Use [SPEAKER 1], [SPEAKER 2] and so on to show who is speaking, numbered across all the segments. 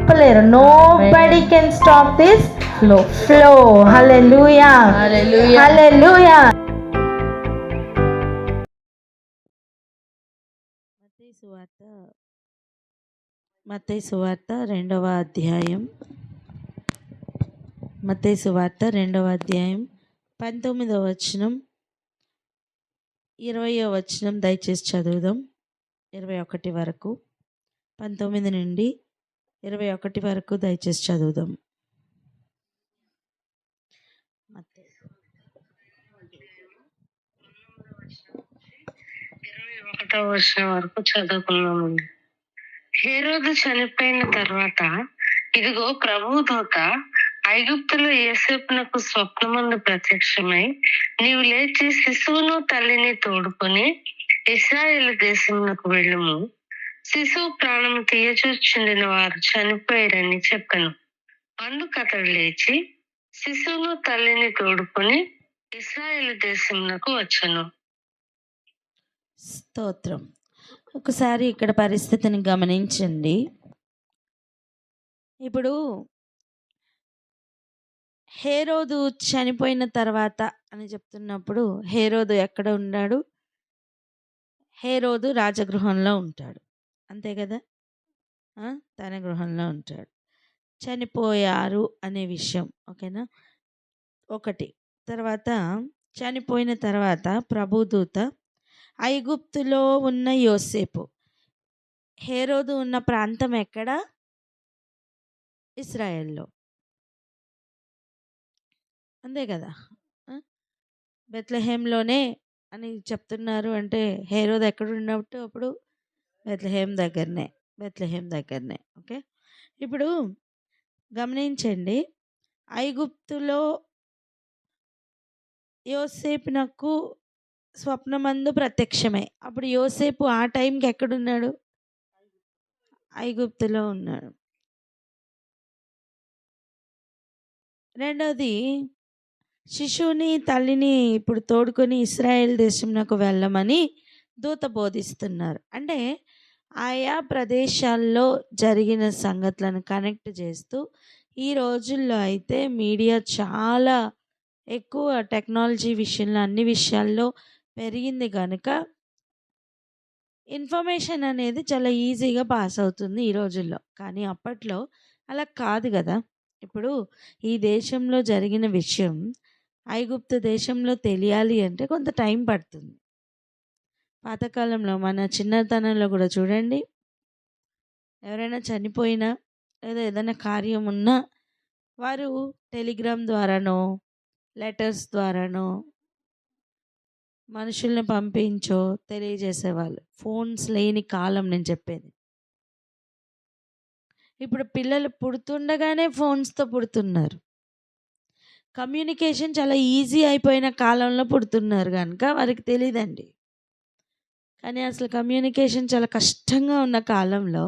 [SPEAKER 1] ఆపలేరు. Nobody can stop this flow. Hallelujah, hallelujah. మత్తయి సువార్త 2వ అధ్యాయం. మత్తయి సువార్త 2వ అధ్యాయం 19వ వచనం 20వ వచనం దయచేసి చదువుదాం. 21 వరకు, 19 నుండి 21 వరకు దయచేసి చదువుదాం.
[SPEAKER 2] 21వ వచనం వరకు చదువుకున్నామండి. హేరోదు చనిపోయిన తర్వాత ఇదిగో ప్రభువు దూత ఐగుప్తులో యోసేపునకు స్వప్నమందు ప్రత్యక్షమై, నీవు లేచి శిశువును తల్లిని తోడుకొని ఇశ్రాయేలు దేశమునకు వెళ్ళుము, శిశువు ప్రాణము తీయచూచుండిన వారు చనిపోయారని చెప్పాను. అందుకతడు లేచి శిశువును తల్లిని తోడుకొని ఇశ్రాయేలు దేశమునకు వచ్చెను.
[SPEAKER 1] స్తోత్రం. ఒకసారి ఇక్కడ పరిస్థితిని గమనించండి. ఇప్పుడు హేరోదు చనిపోయిన తర్వాత అని చెప్తున్నప్పుడు హేరోదు ఎక్కడ ఉన్నాడు? హేరోదు రాజగృహంలో ఉంటాడు, అంతే కదా? తన గృహంలో ఉంటాడు. చనిపోయారు అనే విషయం ఓకేనా? ఒకటి. తర్వాత చనిపోయిన తర్వాత ప్రభుదూత ఐగుప్తులో ఉన్న యోసేపు, హేరోదు ఉన్న ప్రాంతం ఎక్కడ? ఇశ్రాయేల్లో, అంతే కదా? బెత్లెహేంలోనే అని చెప్తున్నారు అంటే హేరోదు ఎక్కడ ఉన్నట్టు? అప్పుడు బెత్లెహేం దగ్గరనే. ఓకే, ఇప్పుడు గమనించండి. ఐగుప్తులో యోసేపునకు స్వప్నమందు ప్రత్యక్షమై, అప్పుడు యోసేపు ఆ టైంకి ఎక్కడున్నాడు? ఐగుప్తులో ఉన్నాడు. రెండోది, శిశువుని తల్లిని ఇప్పుడు తోడుకొని ఇశ్రాయేల్ దేశంలోకి వెళ్ళమని దూత బోధిస్తున్నారు. అంటే ఆయా ప్రదేశాల్లో జరిగిన సంగతులను కనెక్ట్ చేస్తూ, ఈ రోజుల్లో అయితే మీడియా చాలా ఎక్కువ టెక్నాలజీ విషయంలో అన్ని విషయాల్లో పెరిగింది కనుక ఇన్ఫర్మేషన్ అనేది చాలా ఈజీగా పాస్ అవుతుంది ఈ రోజుల్లో. కానీ అప్పట్లో అలా కాదు కదా. ఇప్పుడు ఈ దేశంలో జరిగిన విషయం ఐగుప్తు దేశంలో తెలియాలి అంటే కొంత టైం పడుతుంది. పాతకాలంలో మన చిన్నతనంలో కూడా చూడండి, ఎవరైనా చనిపోయినా లేదా ఏదైనా కార్యం ఉన్నా వారు టెలిగ్రామ్ ద్వారానో లెటర్స్ ద్వారానో మనుషుల్ని పంపించో తెలియజేసేవాళ్ళు. ఫోన్స్ లేని కాలం నేను చెప్పేది. ఇప్పుడు పిల్లలు పుడుతుండగానే ఫోన్స్తో పుడుతున్నారు. కమ్యూనికేషన్ చాలా ఈజీ అయిపోయిన కాలంలో పుడుతున్నారు కనుక వారికి తెలియదండి. కానీ అసలు కమ్యూనికేషన్ చాలా కష్టంగా ఉన్న కాలంలో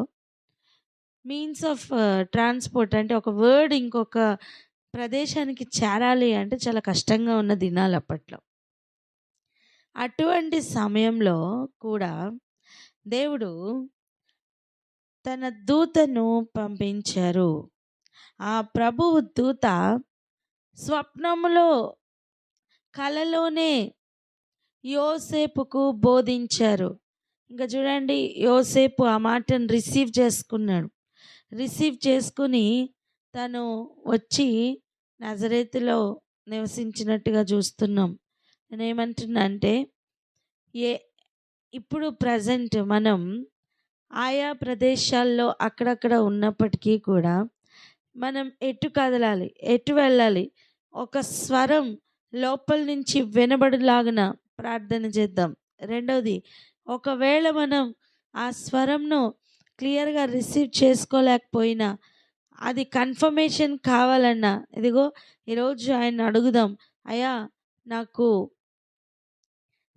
[SPEAKER 1] మీన్స్ ఆఫ్ ట్రాన్స్పోర్ట్ అంటే ఒక వర్డ్ ఇంకొక ప్రదేశానికి చేరాలి అంటే చాలా కష్టంగా ఉన్న దినాలు అప్పట్లో. అటువంటి సమయంలో కూడా దేవుడు తన దూతను పంపించారు. ఆ ప్రభువు దూత స్వప్నములో కలలోనే యోసేపుకు బోధించారు. ఇంకా చూడండి, యోసేపు ఆ మాటను రిసీవ్ చేసుకుని తను వచ్చి నజరేతులో నివసించినట్టుగా చూస్తున్నాం. నేనేమంటున్నా అంటే ఇప్పుడు ప్రజెంట్ మనం ఆయా ప్రదేశాల్లో అక్కడక్కడ ఉన్నప్పటికీ కూడా మనం ఎటు కదలాలి, ఎటు వెళ్ళాలి, ఒక స్వరం లోపల నుంచి వినబడులాగిన ప్రార్థన చేద్దాం. రెండవది, ఒకవేళ మనం ఆ స్వరంను క్లియర్గా రిసీవ్ చేసుకోలేకపోయినా అది కన్ఫర్మేషన్ కావాలన్నా ఇదిగో ఈరోజు ఆయన అడుగుదాం, అయ్యా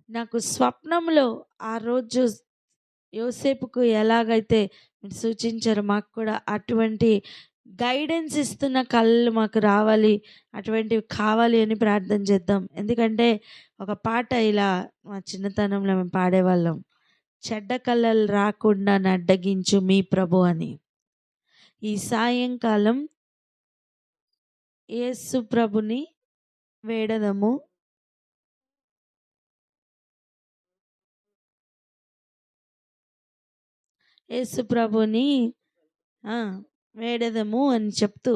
[SPEAKER 1] నాకు స్వప్నంలో ఆ రోజు యోసేపుకు ఎలాగైతే మీరు సూచించారో మాకు కూడా అటువంటి గైడెన్స్ ఇస్తున్న కళ్ళు మాకు రావాలి, అటువంటివి కావాలి అని ప్రార్థన చేద్దాం. ఎందుకంటే ఒక పాట ఇలా మా చిన్నతనంలో మేము పాడేవాళ్ళం, చెడ్డ కళలు రాకుండా నడ్డగించు మీ ప్రభు అని. ఈ సాయంకాలం యేసు ప్రభుని వేడదము. యేసు ప్రభుని వేడదము అని చెప్తూ,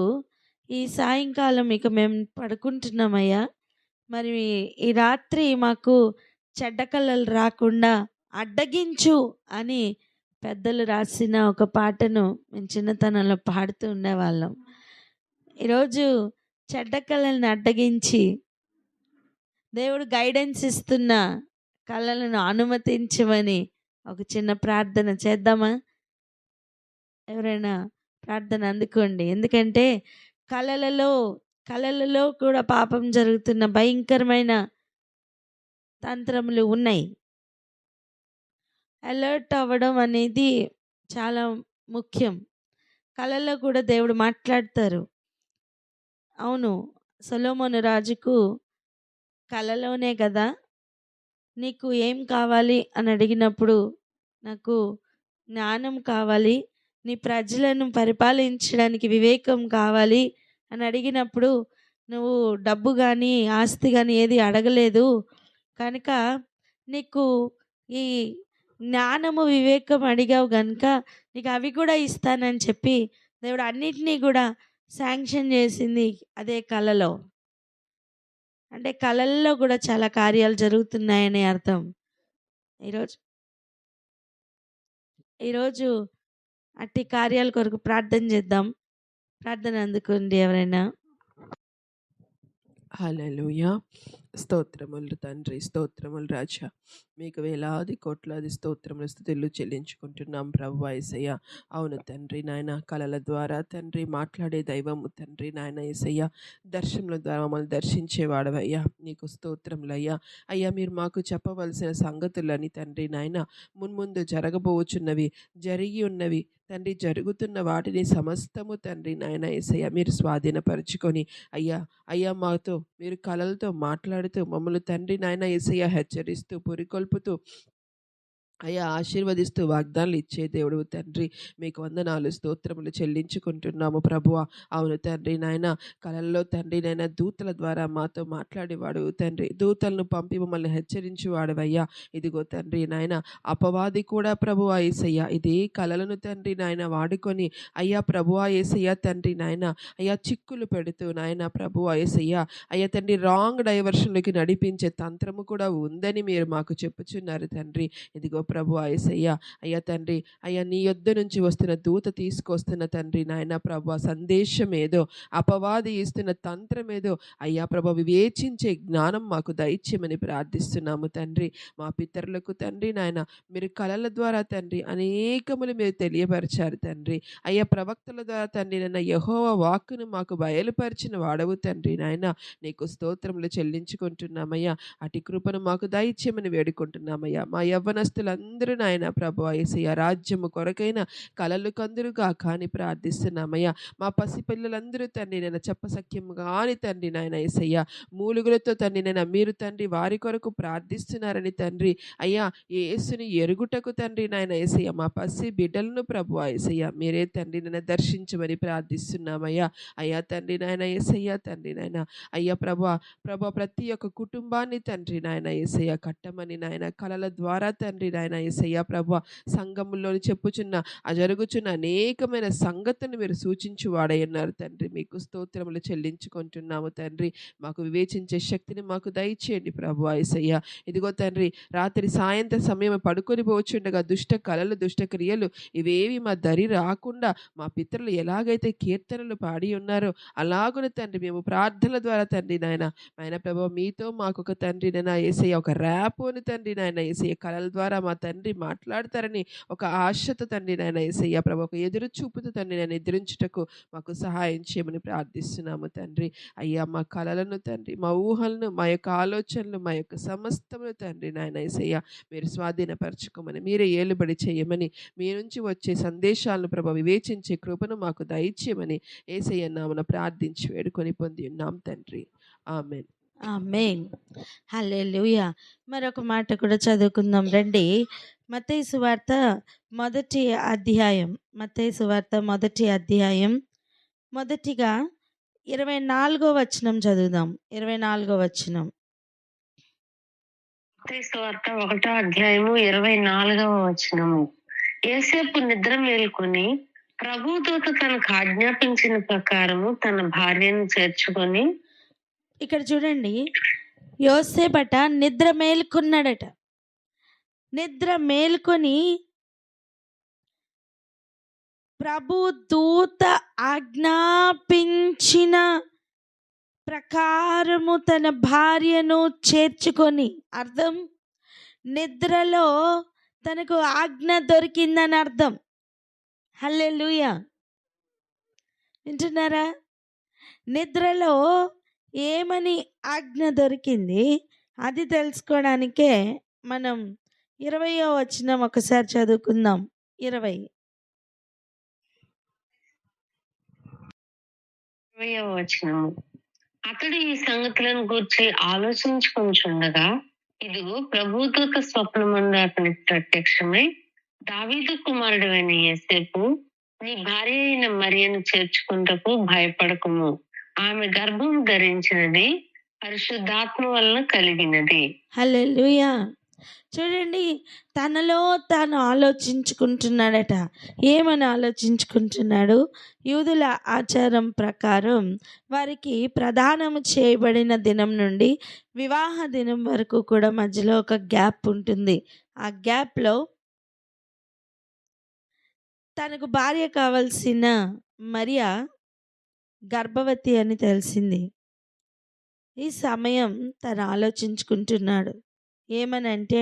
[SPEAKER 1] ఈ సాయంకాలం ఇక మేము పడుకుంటున్నామయ్యా, మరి ఈ రాత్రి మాకు చెడ్డ కళలు రాకుండా అడ్డగించు అని పెద్దలు రాసిన ఒక పాటను మేము చిన్నతనంలో పాడుతూ ఉండేవాళ్ళం. ఈరోజు చెడ్డ కళలను అడ్డగించి దేవుడు గైడెన్స్ ఇస్తున్న కళలను అనుమతించమని ఒక చిన్న ప్రార్థన చేద్దామా? ఎవరైనా ప్రార్థన అందుకోండి. ఎందుకంటే కళలలో కూడా పాపం జరుగుతున్న భయంకరమైన తంత్రములు ఉన్నాయి. అలర్ట్ అవ్వడం అనేది చాలా ముఖ్యం. కళల్లో కూడా దేవుడు మాట్లాడతారు. అవును, సొలొమోను రాజుకు కళలోనే కదా, నీకు ఏం కావాలి అని అడిగినప్పుడు, నాకు జ్ఞానం కావాలి, నీ ప్రజలను పరిపాలించడానికి వివేకం కావాలి అని అడిగినప్పుడు, నువ్వు డబ్బు కానీ ఆస్తి కానీ ఏది అడగలేదు కనుక నీకు ఈ జ్ఞానము వివేకం అడిగావు కనుక నీకు అవి కూడా ఇస్తానని చెప్పి దేవుడు అన్నిటినీ కూడా శాంక్షన్ చేసింది అదే కళలో. అంటే కళల్లో కూడా చాలా కార్యాలు జరుగుతున్నాయనే అర్థం. ఈరోజు అట్టి కార్యాల కొరకు ప్రార్థన చేద్దాం. ప్రార్థన అందుకోండి ఎవరైనా.
[SPEAKER 3] హల్లెలూయా. స్తోత్రములు తండ్రి, స్తోత్రములు రాజా, మీకు వేలాది కోట్లాది స్తోత్రములు స్తుతులు చెల్లించుకుంటున్నాం ప్రభువా యేసయ్య. అవును తండ్రి నాయన, కళల ద్వారా తండ్రి మాట్లాడే దైవము తండ్రి నాయన యేసయ్య, దర్శనముల ద్వారా మమ్మల్ని దర్శించేవాడవయ్యా, నీకు స్తోత్రములయ్యా. అయ్యా, మీరు మాకు చెప్పవలసిన సంగతులని తండ్రి నాయన, మున్ముందు జరగబోచున్నవి, జరిగి ఉన్నవి తండ్రి, జరుగుతున్న వాటిని సమస్తము తండ్రి నాయన యేసయ్య మీరు స్వాధీనపరుచుకొని అయ్యా మాతో మీరు కళలతో మాట్లాడుతూ మమ్మల్ని తండ్రి నాయన యేసయ్య హెచ్చరిస్తూ పురికొల్పుతూ అయ్యా ఆశీర్వదిస్తూ వాగ్దానాలు ఇచ్చే దేవుడు తండ్రి, మీకు వందనాలు స్తోత్రములు చెల్లించుకుంటున్నాము ప్రభువ. అవును తండ్రి నాయన, కళల్లో తండ్రి నాయన దూతల ద్వారా మాతో మాట్లాడేవాడు తండ్రి, దూతలను పంపి మమ్మల్ని హెచ్చరించేవాడవయ్యా. ఇదిగో తండ్రి నాయన, అపవాది కూడా ప్రభువ యేసయ్య ఇదే కళలను తండ్రి నాయన వాడుకొని అయ్యా ప్రభువ యేసయ్య తండ్రి నాయన అయ్యా చిక్కులు పెడుతూ నాయన ప్రభువ యేసయ్య అయ్యా తండ్రి రాంగ్ డైవర్షన్లోకి నడిపించే తంత్రము కూడా ఉందని మీరు మాకు చెప్పుచున్నారు తండ్రి. ఇదిగో ప్రభు యేసయ్య అయ్యా తండ్రి అయ్యా నీ యొద్ద నుంచి వస్తున్న దూత తీసుకొస్తున్న తండ్రి నాయన ప్రభు సందేశం ఏదో, అపవాది ఇస్తున్న తంత్రం ఏదో అయ్యా ప్రభు వివేచించే జ్ఞానం మాకు దయచేయమని ప్రార్థిస్తున్నాము తండ్రి. మా పితరులకు తండ్రి నాయన మీరు కళల ద్వారా తండ్రి అనేకములు మీరు తెలియపరిచారు తండ్రి. అయ్యా ప్రవక్తల ద్వారా తండ్రి నాయన యెహోవా వాక్కును మాకు బయలుపరిచిన వాడవు తండ్రి నాయన, నీకు స్తోత్రములు చెల్లించుకుంటున్నామయ్యా. అటు కృపను మాకు దయచేయమని వేడుకుంటున్నామయ్యా. మా యవ్వనస్తులందరూ నాయన ప్రభువా యేసయ్య రాజ్యము కొరకైన కలలు కందురుగా కానీ ప్రార్థిస్తున్నామయ్యా. మా పసిపిల్లలందరూ తండ్రి నేను చెప్పసఖ్యము కాని తండ్రి నాయన యేసయ్య మూలుగులతో తండ్రి నేను మీరు తండ్రి వారి కొరకు ప్రార్థిస్తున్నారని తండ్రి అయ్యా యేసుని ఎరుగుటకు తండ్రి నాయన యేసయ్య మా పసి బిడ్డలను ప్రభువా యేసయ్య మీరే తండ్రి నన్ను దర్శించమని ప్రార్థిస్తున్నామయ్యా. అయ్యా తండ్రి నాయన యేసయ్య తండ్రి నాయన అయ్యా ప్రభువా ప్రతి ఒక్క కుటుంబాన్ని తండ్రి నాయన యేసయ్య కట్టమని నాయన కళల ద్వారా తండ్రి నాయన యేసయ్య ప్రభువా సంఘములోని చెప్పుచున్న జరుగుచున్న అనేకమైన సంగతులను మీరు సూచించి వాడయ్యున్నారు తండ్రి. మీకు స్తోత్రములు చెల్లించుకుంటున్నాము తండ్రి. మాకు వివేచించే శక్తిని మాకు దయచేయండి ప్రభువా యేసయ్య. ఇదిగో తండ్రి రాత్రి సాయంత్రం సమయం పడుకొని పోచుండగా దుష్ట కళలు దుష్ట క్రియలు ఇవేవి మా దరి రాకుండా మా పితరులు ఎలాగైతే కీర్తనలు పాడి ఉన్నారో అలాగున తండ్రి మేము ప్రార్థనల ద్వారా తండ్రి నాయన ప్రభు మీతో మాకు ఒక తండ్రి నాయన యేసయ్య ఒక ర్యాపోని తండ్రి నాయన యేసయ్య కళల ద్వారా మా తండ్రి మాట్లాడతారని ఒక ఆశతో తండ్రి నాయన యేసయ్య ప్రభు ఒక ఎదురు చూపుతూ తండ్రి నేను ఎదిరించుటకు మాకు సహాయం చేయమని ప్రార్థిస్తున్నాము తండ్రి. అయ్యా మా కళలను తండ్రి మా ఊహలను మా యొక్క ఆలోచనలు మా యొక్క సమస్తమును తండ్రి నాయన యేసయ్య మీరు స్వాధీనపరచుకోమని మీరే ఏలుబడి చేయమని మీ నుంచి వచ్చే సందేశాలను ప్రభు వివేచించే కృపను మాకు దయచేయమని యేసయ్య నామమున ప్రార్థించి వేడుకొని పొంది ఉన్నాం తండ్రి. ఆమేన్.
[SPEAKER 1] ఆమేన్. హల్లెలూయా. మరొక మాట కూడా చదువుకుందాం రండి. మత్తయి సువార్త మొదటి అధ్యాయం మొదటి అధ్యాయం మొదటిగా 24వ వచనం చదువుదాం. 24వ వచనం.
[SPEAKER 2] మత్తయి సువార్త 1వ అధ్యాయము 24వ వచనము. యోసేపు నిద్ర మేల్కొని ప్రభుదూత తనకు ఆజ్ఞాపించిన ప్రకారము తన భార్యను చేర్చుకొని.
[SPEAKER 1] ఇక్కడ చూడండి, యోసేపట నిద్ర మేల్కొన్నాడట. నిద్ర మేల్కొని ప్రభు దూత ఆజ్ఞాపించిన ప్రకారము తన భార్యను చేర్చుకొని. అర్థం, నిద్రలో తనకు ఆజ్ఞ దొరికిందని అర్థం. హల్లెలూయా, వింటున్నారా? నిద్రలో ఏమని ఆజ్ఞ దొరికింది అది తెలుసుకోవడానికే మనం 20వ వచనం ఒకసారి చదువుకుందాం. 20.
[SPEAKER 2] 20వ వచనము. అతడు ఈ సంగతులను గూర్చి ఆలోచించుకొనుచుండగా ఇదిగో ప్రభుదూత స్వప్నమందు అతనికి ప్రత్యక్షమై, దావీదు కుమారుడు అయిన యోసేపు, నీ భార్య అయిన మరియను చేర్చుకుంటకు భయపడకుము. ఆమె గర్భం ధరించినది పరిశుద్ధాత్మ వలన కలిగినది.
[SPEAKER 1] హల్లెలూయా. చూడండి, తనలో తాను ఆలోచించుకుంటున్నాడట. ఏమని ఆలోచించుకుంటున్నాడు? యూదుల ఆచారం ప్రకారం వారికి ప్రదానము చేయబడిన దినం నుండి వివాహ దినం వరకు కూడా మధ్యలో ఒక గ్యాప్ ఉంటుంది. ఆ గ్యాప్లో తనకు భార్య కావాల్సిన మరియా గర్భవతి అని తెలిసింది. ఈ సమయం తను ఆలోచించుకుంటున్నాడు. ఏమనంటే,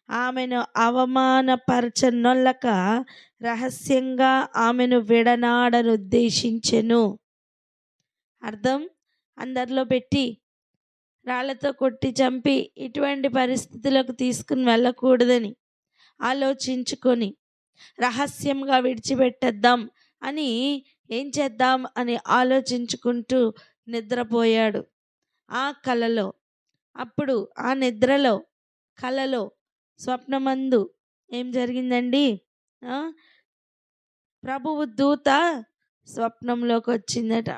[SPEAKER 1] ఆమెను అవమానపరచనొల్లక రహస్యంగా ఆమెను విడనాడనుద్దేశించెను. అర్థం, అందరిలో పెట్టి రాళ్లతో కొట్టి చంపి ఇటువంటి పరిస్థితులకు తీసుకుని వెళ్ళకూడదని ఆలోచించుకొని రహస్యంగా విడిచిపెట్టేద్దాం అని, ఏం చేద్దాం అని ఆలోచించుకుంటూ నిద్రపోయాడు. ఆ కలలో, అప్పుడు ఆ నిద్రలో, కలలో, స్వప్నమందు ఏం జరిగిందండి? ప్రభువు దూత స్వప్నంలోకి వచ్చిందట.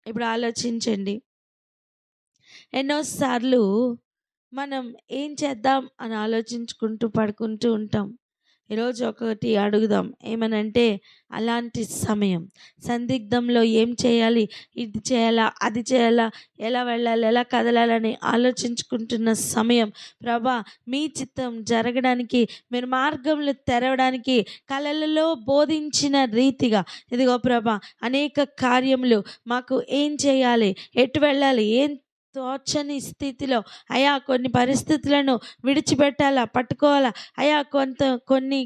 [SPEAKER 1] ఇప్పుడు ఆలోచించండి, ఎన్నోసార్లు మనం ఏం చేద్దాం అని ఆలోచించుకుంటూ పడుకుంటూ ఉంటాం. ఈరోజు ఒకటి అడుగుదాం. ఏమనంటే, అలాంటి సమయం సందిగ్ధంలో ఏం చేయాలి, ఇది చేయాలా, అది చేయాలా, ఎలా వెళ్ళాలి, ఎలా కదలాలని ఆలోచించుకుంటున్న సమయం, ప్రభా మీ చిత్తం జరగడానికి, మీరు మార్గంలో తెరవడానికి కలలలో బోధించిన రీతిగా ఇదిగో ప్రభా అనేక కార్యములు మాకు ఏం చేయాలి, ఎటు వెళ్ళాలి, ఏం తోచని స్థితిలో అయా కొన్ని పరిస్థితులను విడిచిపెట్టాలా, పట్టుకోవాలా, అయా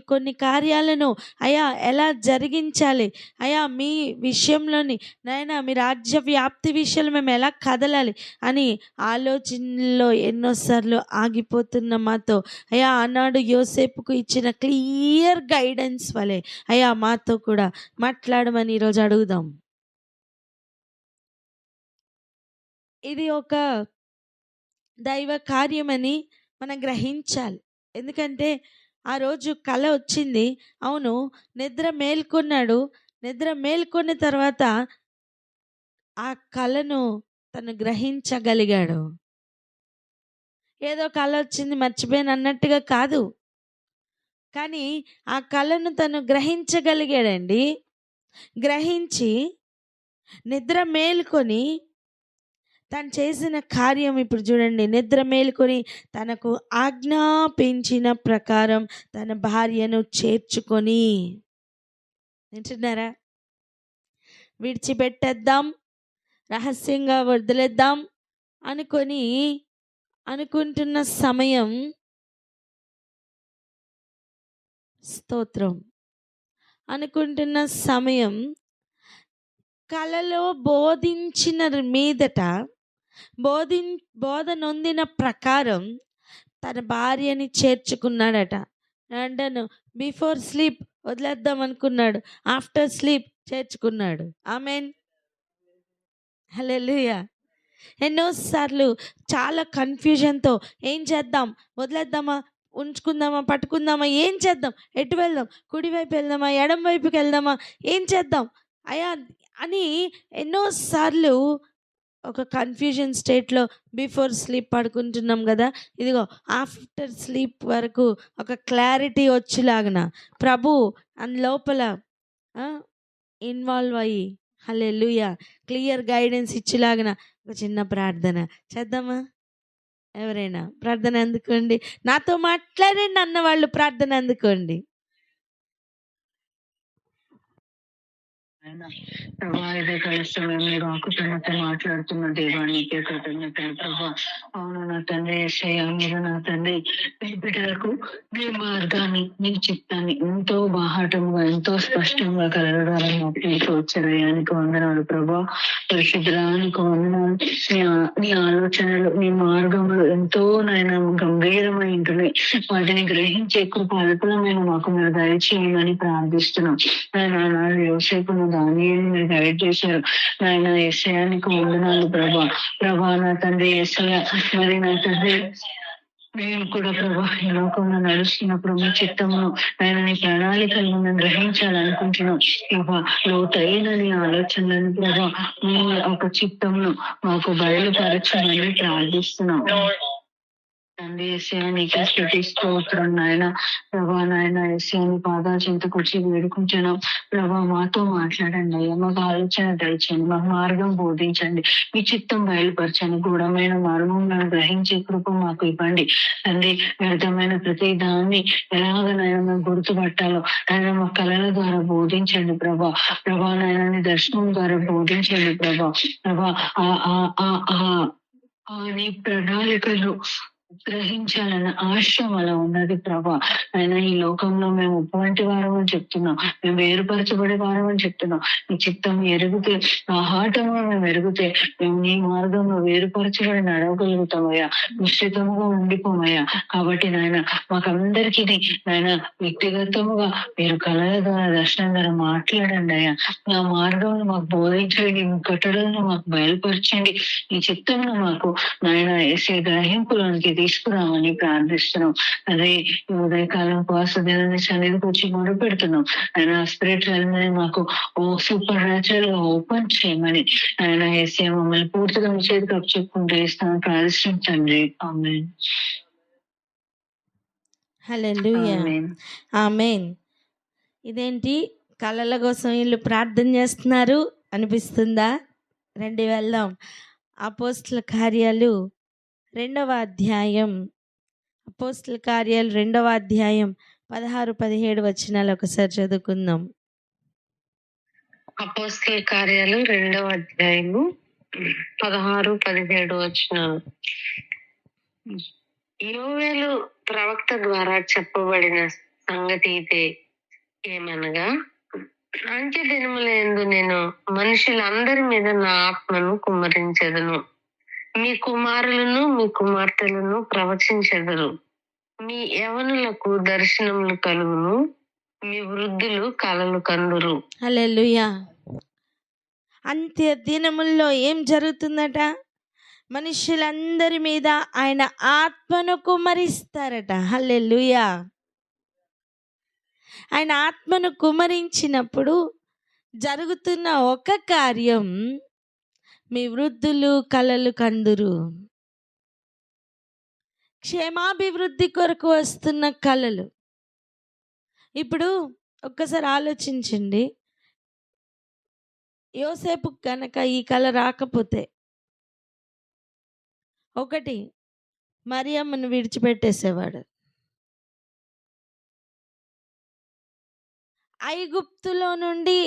[SPEAKER 1] కొన్ని కార్యాలను అయా ఎలా జరిగించాలి, అయా మీ విషయంలోని నాయనా మీ రాజ్య వ్యాప్తి విషయంలో మేము ఎలా కదలాలి అని ఆలోచనలో ఎన్నోసార్లు ఆగిపోతున్న మాతో అయా ఆనాడు యోసేపుకు ఇచ్చిన క్లియర్ గైడెన్స్ వలె అయా మాతో కూడా మాట్లాడమని ఈరోజు అడుగుదాం. ఇది ఒక దైవ కార్యమని మనం గ్రహించాలి. ఎందుకంటే ఆ రోజు కల వచ్చింది, అవును, నిద్ర మేల్కొన్నాడు. నిద్ర మేల్కొన్న తర్వాత ఆ కలను తను గ్రహించగలిగాడు. ఏదో కల వచ్చింది మర్చిపోయాను అన్నట్టుగా కాదు, కానీ ఆ కలను తను గ్రహించగలిగాడండి. గ్రహించి నిద్ర మేల్కొని తను చేసిన కార్యం ఇప్పుడు చూడండి. నిద్ర మేలుకొని తనకు ఆజ్ఞాపించిన ప్రకారం తన భార్యను చేర్చుకొని, వింటున్నారా? విడిచిపెట్టేద్దాం, రహస్యంగా వదిలేద్దాం అనుకుంటున్న సమయం, స్తోత్రం, అనుకుంటున్న సమయం కలలో బోధించిన మీదట బోధ నొందిన ప్రకారం తన భార్యని చేర్చుకున్నాడట. అంటాను, బిఫోర్ స్లీప్ వదిలేద్దాం అనుకున్నాడు, ఆఫ్టర్ స్లీప్ చేర్చుకున్నాడు. ఆమెన్, హల్లెలూయా. ఎన్నోసార్లు చాలా కన్ఫ్యూజన్తో ఏం చేద్దాం, వదిలేద్దామా, ఉంచుకుందామా, పట్టుకుందామా, ఏం చేద్దాం, ఎటు వెళ్దాం, కుడివైపు వెళ్దామా, ఎడం వైపుకి వెళ్దామా, ఏం చేద్దాం అయ్యా అని ఎన్నోసార్లు ఒక కన్ఫ్యూజన్ స్టేట్లో బిఫోర్ స్లీప్ పడుకుంటున్నాం కదా. ఇదిగో ఆఫ్టర్ స్లీప్ వరకు ఒక క్లారిటీ వచ్చేలాగన ప్రభు లోపల ఇన్వాల్వ్ అయ్యి హల్లెలూయా క్లియర్ గైడెన్స్ ఇచ్చేలాగన ఒక చిన్న ప్రార్థన చేద్దామా? ఎవరైనా ప్రార్థన అందుకోండి. నాతో మాట్లాడండి అన్న వాళ్ళు ప్రార్థన అందుకోండి.
[SPEAKER 2] ప్రభా ఇదే కలుస్తున్నాం మీరు ఆకుతున్నట్టు మాట్లాడుతున్న దేవానికి కృతజ్ఞతలు ప్రభా. అవును నా తండ్రి యేసయ్య, మీరు నా తండ్రి మీ బిడ్డలకు మీ మార్గాన్ని మీ చిత్తాన్ని ఎంతో బాహాటంగా ఎంతో స్పష్టంగా కలగడానికి తీసుకొచ్చారయ్యానికి వందనాలు ప్రభా. పరిశుద్ధానికి వందనాలు. నీ ఆలోచనలు నీ మార్గములు ఎంతో నాయన గంభీరమైంటున్నాయి. వాటిని గ్రహించే కృప అల్పులమైన మాకు మీరు దయచేయమని ప్రార్థిస్తున్నాం. ఆయన యోసేపును దానియేలును మీరు గైడ్ చేశారు నాయన. యేసయ్యానికి వందనాలు ప్రభా నా తండ్రి యేసయ్య. మరి నా తండ్రి మేము కూడా ప్రభా ఈ లోకంలో నడుస్తున్నప్పుడు మీ చిత్తమును ఆయన నీ ప్రణాళికలను మేము గ్రహించాలనుకుంటున్నాం ప్రభా. లోతైన నీ ఆలోచనలను ప్రభా మీ ఒక చిత్తమును మాకు బయలుపరచమని ప్రార్థిస్తున్నాం తండ్రి. యేసయ్యానికి స్తుతిస్తోత్రం నాయన. ప్రభా నాయన యేసయ్యాని పాదాల చెంతకు వచ్చి వేడుకుంటున్నాం ప్రభా. మాతో మాట్లాడండి అయ్యా, మాకు ఆలోచన దయచండి, మాకు మార్గం బోధించండి, మీ చిత్తం బయలుపరచండి, గూఢమైన మర్మములను గ్రహించే కృప మాకు ఇవ్వండి తండ్రి. వ్యర్థమైన ప్రతి దాన్ని ఎలాగనైనా మేము గుర్తుపట్టాలో ఆయన మా కళల ద్వారా బోధించండి ప్రభా. ప్రభా నాయన దర్శనం ద్వారా బోధించండి ప్రభా. ప్రభా నీ ప్రణాళికలు గ్రహించాలన్న ఆశ అలా ఉన్నది ప్రభా. అయినా ఈ లోకంలో మేము ఉప్పంటి వారం అని చెప్తున్నాం, మేము వేరుపరచబడే వారం అని చెప్తున్నాం. నీ చిత్తం ఎరిగితే ఆహాటంగా మేము ఎరిగితే మేము నీ మార్గంలో వేరుపరచబడి నడవగలుగుతామయ్యా, నిశ్చితముగా ఉండిపోమయ్యా. కాబట్టి నాయన మాకందరికీ నాయన వ్యక్తిగతముగా మీరు కళల ద్వారా దర్శనం ద్వారా మాట్లాడండి అయ్యా. నా మార్గంలో మాకు బోధించండి, మీ కట్టడలను మాకు బయలుపరచండి, ఈ చిత్తంలో మాకు నాయన వేసే గ్రహింపులోనికి తీసుకురామని ప్రార్థిస్తున్నాం. అదే ఉదయకాలం ఉపవాసదినాన్ని సన్నిధికి వచ్చి మొదలు పెడుతున్నాం ఆయన. స్పిరిచువల్ మాకు సూపర్ న్యాచురల్ గా ఓపెన్ చేయమని ఆయన వేసే మమ్మల్ని పూర్తిగా మీ చేతికి చెప్పుకుంటూ ఇస్తాను ప్రార్థించండి. ఆమేన్.
[SPEAKER 1] హల్లెలూయా ఆమేన్. ఇదేంటి కళల కోసం వీళ్ళు ప్రార్థన చేస్తున్నారు అనిపిస్తుందా? రండి వెళ్దాం. అపోస్తల కార్యాలు 2వ అధ్యాయం, అపోస్తల కార్యాలు 2వ అధ్యాయం 16-17 వచనాలు ఒకసారి చదువుకుందాం.
[SPEAKER 2] అపోస్తల కార్యాలు 2వ అధ్యాయము 16-17 వచనాలు. యోవేలు ప్రవక్త ద్వారా చెప్పబడిన సంగతి ఇదే ఏమనగా, అంత్య దినములందు నేను మనుషులందరి మీద నా ఆత్మను కుమ్మరించెదను. మీ కుమారులను మీ కుమార్తెలను ప్రవచించెదరు. మీ యవనులకు దర్శనములు కలుగును, మీ వృద్ధులు కలలు కందురు.
[SPEAKER 1] హల్లెలూయా. అంత్య దినముల్లో ఏం జరుగుతుందట? మనుషులందరి మీద ఆయన ఆత్మను కుమ్మరిస్తారట. హల్లెలూయా. ఆయన ఆత్మను కుమ్మరించినప్పుడు జరుగుతున్న ఒక కార్యం, మీ వృద్ధులు కలలు కందురు. క్షేమాభివృద్ధి కొరకు వస్తున్న కలలు. ఇప్పుడు ఒక్కసారి ఆలోచించండి, యోసేపు కనుక ఈ కల రాకపోతే, ఒకటి మరియమ్మను విడిచిపెట్టేసేవాడు. ఐగుప్తులో నుండి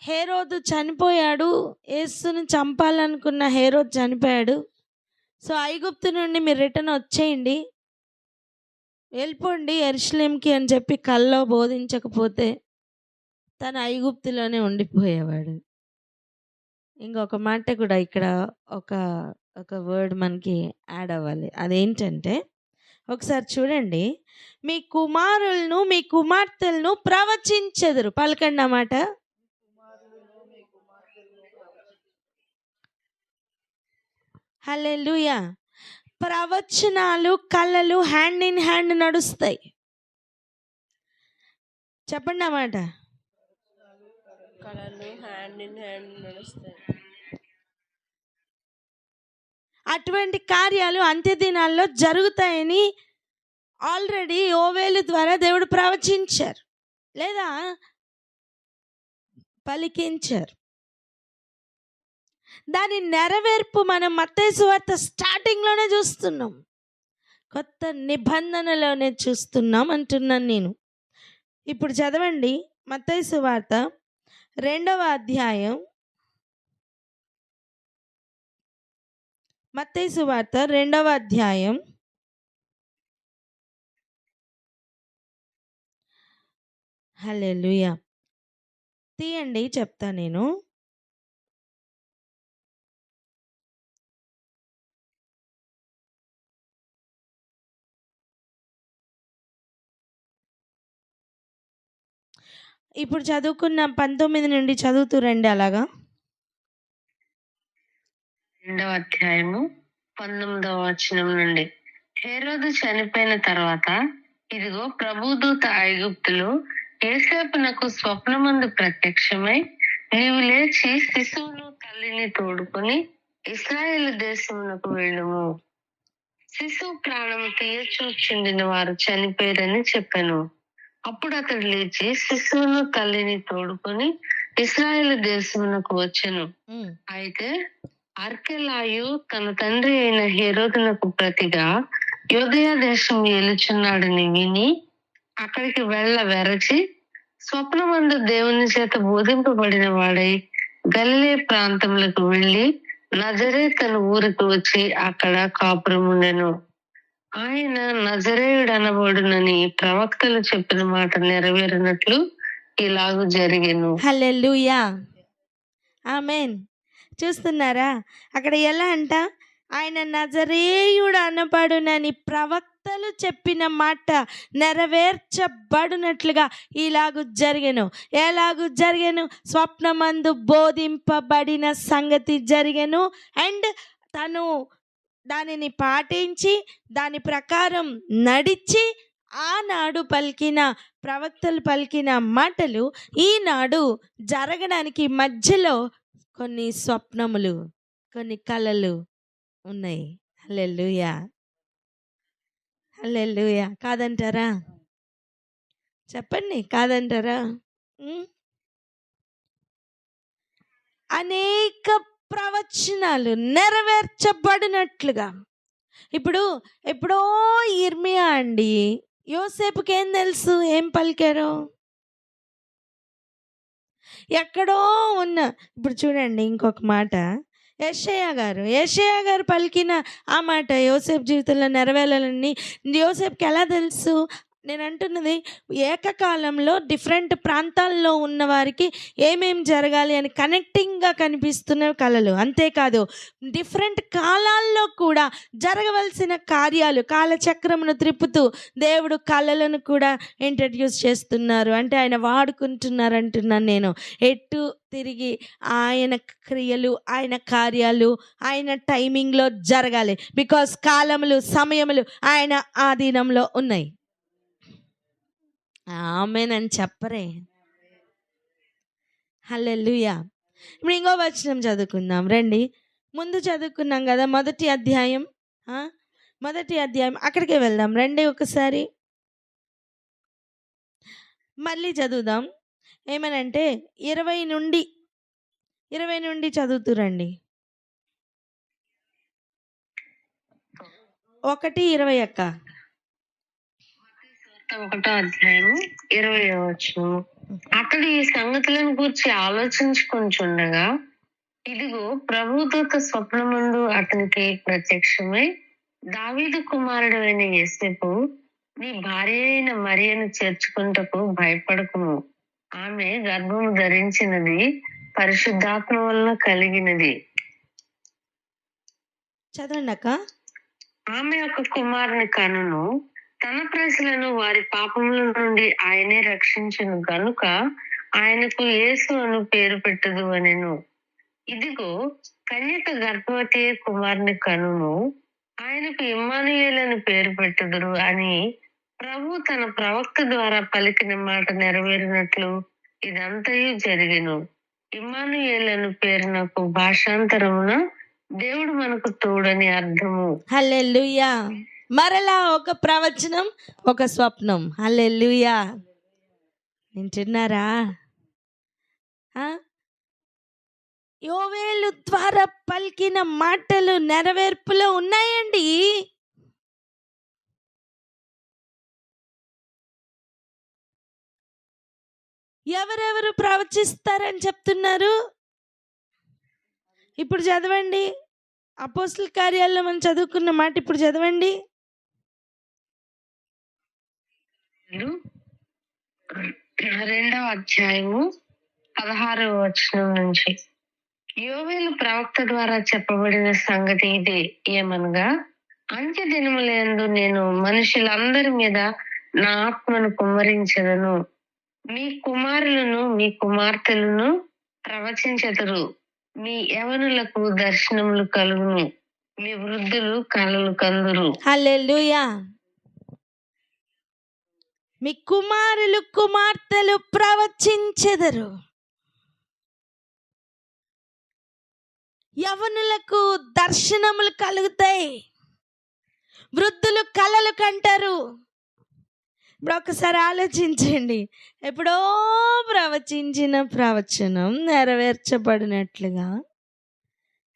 [SPEAKER 1] హేరోదు చనిపోయాడు. యేసుని చంపాలనుకున్న హేరోదు చనిపోయాడు. సో ఐగుప్తు నుండి మీరు రిటర్న్ వచ్చేయండి, వెళ్ళిపోండి యెరూషలేంకి అని చెప్పి కల్లో బోధించకపోతే తను ఐగుప్తులోనే ఉండిపోయేవాడు. ఇంకొక మాట కూడా ఇక్కడ ఒక వర్డ్ మనకి యాడ్ అవ్వాలి. అదేంటంటే, ఒకసారి చూడండి, మీ కుమారులను మీ కుమార్తెలను ప్రవచించెదరు. పలకండి అన్నమాట. హల్లెలూయా. ప్రవచనాలు, కళలు హ్యాండ్ ఇన్ హ్యాండ్ నడుస్తాయి. చెప్పండి అన్నమాట.
[SPEAKER 3] కళలు హ్యాండ్ ఇన్ హ్యాండ్ నడుస్తాయి.
[SPEAKER 1] అటువంటి కార్యాలు అంత్య దినాల్లో జరుగుతాయని ఆల్రెడీ యోవేలు ద్వారా దేవుడు ప్రవచించారు లేదా పలికించారు. దాని నెరవేర్పు మనం మత్తయి సువార్త స్టార్టింగ్లోనే చూస్తున్నాం, కొత్త నిబంధనలోనే చూస్తున్నాం అంటున్నాను నేను. ఇప్పుడు చదవండి మత్తయి సువార్త 2వ అధ్యాయం. మత్తయి సువార్త 2వ అధ్యాయం హల్లెలూయా తీయండి, చెప్తా నేను. ఇప్పుడు చదువుకున్న 19 నుండి చదువుతూ రండి. అలాగా
[SPEAKER 2] 2వ అధ్యాయము 19వ వచనం నుండి. హేరోదు చనిపోయిన తర్వాత ఇదిగో ప్రభుదూత ఐగుప్తులో యోసేపునకు స్వప్నమందు ప్రత్యక్షమై, నీవు లేచి శిశువును తల్లిని తోడుకొని ఇశ్రాయేలు దేశమునకు వెళ్ళుము. శిశువు ప్రాణము తీయచూచుండిన వారు చనిపోయారని చెప్పాను. అప్పుడు అతడు లేచి శిశువును తల్లిని తోడుకొని ఇశ్రాయేలు దేశమునకు వచ్చెను. అయితే అర్కెలాయు తన తండ్రి అయిన హేరోదునకు ప్రతిగా యూదయ దేశం ఏలుచున్నాడని విని అక్కడికి వెరచి స్వప్నమందు దేవుని చేత బోధింపబడిన వాడై గలిలే ప్రాంతములకు వెళ్లి నజరేతు తన ఊరికి వచ్చి అక్కడ కాపురముండెను. ఆయన నజరేయుడు అనబడునని ప్రవక్తలు చెప్పిన మాట నెరవేరినట్లు ఇలాగూ జరిగెను.
[SPEAKER 1] హల్లెలూయా ఆమేన్. చూస్తున్నారా అక్కడ ఎలా అంట, ఆయన నజరేయుడు అనబడునని ప్రవక్తలు చెప్పిన మాట నెరవేర్చబడినట్లుగా ఇలాగూ జరిగెను. ఎలాగూ జరిగెను? స్వప్నమందు బోధింపబడిన సంగతి జరిగెను. అండ్ తను దానిని పాటించి దాని ప్రకారం నడిచి ఆనాడు పలికిన ప్రవక్తలు పలికిన మాటలు ఈనాడు జరగడానికి మధ్యలో కొన్ని స్వప్నములు, కొన్ని కళలు ఉన్నాయి. హల్లెలూయా హల్లెలూయా. కాదంటారా? చెప్పండి, కాదంటారా? అనేక ప్రవచనాలు నెరవేర్చబడినట్లుగా. ఇప్పుడు ఎప్పుడో ఇర్మియా అండి యోసేపుకి ఏం తెలుసు, ఏం పలికారో? ఎక్కడో ఉన్న. ఇప్పుడు చూడండి ఇంకొక మాట, యెషయా గారు పలికిన ఆ మాట యోసేపు జీవితంలో నెరవేరాలని యోసేపుకి ఎలా తెలుసు? నేను అంటున్నది ఏకకాలంలో డిఫరెంట్ ప్రాంతాల్లో ఉన్న వారికి ఏమేం జరగాలి అని కనెక్టింగ్గా కనిపిస్తున్న కళలు. అంతేకాదు డిఫరెంట్ కాలాల్లో కూడా జరగవలసిన కార్యాలు కాలచక్రమును త్రిప్పుతూ దేవుడు కళలను కూడా ఇంట్రడ్యూస్ చేస్తున్నారు. అంటే ఆయన వాడుకుంటున్నారు అంటున్నాను నేను. ఎటు తిరిగి ఆయన క్రియలు, ఆయన కార్యాలు ఆయన టైమింగ్లో జరగాలి. బికాస్ కాలములు, సమయములు ఆయన ఆధీనంలో ఉన్నాయి. ఆమేనని చెప్పరే? హల్లెలూయా. ఇప్పుడు ఇంకో వచనం చదువుకుందాం రండి. ముందు చదువుకున్నాం కదా మొదటి అధ్యాయం అక్కడికే వెళ్దాం రండి. ఒకసారి మళ్ళీ చదువుదాం. ఏమనంటే 20 నుండి చదువుతురండి. 1:20 అక్క.
[SPEAKER 2] 1వ అధ్యాయం 20వ వచనం. అతడు ఈ సంగతులను గురించి ఆలోచించుకొంచుండగా ఇదిగో ప్రభుదూత స్వప్నమందు అతనికి ప్రత్యక్షమై, దావీదు కుమారుడు అయిన యోసేపు, నీ భార్య అయిన మరియను చేర్చుకుంటకు భయపడకుము. ఆమె గర్భము ధరించినది పరిశుద్ధాత్మ వలన కలిగినది.
[SPEAKER 1] చదవండి అక్క.
[SPEAKER 2] ఆమె యొక్క కుమారుని కనును, తన ప్రజలను వారి పాపముల నుండి ఆయనే రక్షించును గనుక ఆయనకు యేసు అను పేరు పెట్టదు అనెను. ఇదిగో కన్యక గర్భవతి కుమారుని కనును, ఆయనకు ఇమ్మానుయేలు అని పేరు పెట్టుదురు అని ప్రభు తన ప్రవక్త ద్వారా పలికిన మాట నెరవేరినట్లు ఇదంతయు జరిగెను. ఇమ్మానుయేలు అను పేరునకు భాషాంతరమున దేవుడు మనకు తోడని అర్థము.
[SPEAKER 1] హల్లెలూయా. మరలా ఒక ప్రవచనం, ఒక స్వప్నం. హల్లెలూయా. వింటున్నారా? యోవేలు ద్వారా పలికిన మాటలు నెరవేర్పులో ఉన్నాయండి. ఎవరెవరు ప్రవచిస్తారని చెప్తున్నారు? ఇప్పుడు చదవండి. అపోస్తల కార్యాల్లో మనం చదువుకున్న మాట ఇప్పుడు చదవండి.
[SPEAKER 2] 2వ అధ్యాయము 16వ వచనం నుంచి. యోవేలు ప్రవక్త ద్వారా చెప్పబడిన సంగతి ఇదే, ఏమనగా అంత్య దినములందు నేను మనుషులందరి మీద నా ఆత్మను కుమ్మరించెదను. మీ కుమారులను మీ కుమార్తెలను ప్రవచించెదరు. మీ యవనులకు దర్శనములు కలుగును. మీ వృద్ధులు కలలు కందురు.
[SPEAKER 1] హల్లెలూయా. మీ కుమారులు కుమార్తెలు ప్రవచించెదరు. యవనులకు దర్శనములు కలుగుతాయి. వృద్ధులు కలలు కంటారు. ఇప్పుడు ఒకసారి ఆలోచించండి. ఎప్పుడో ప్రవచించిన ప్రవచనం నెరవేర్చబడినట్లుగా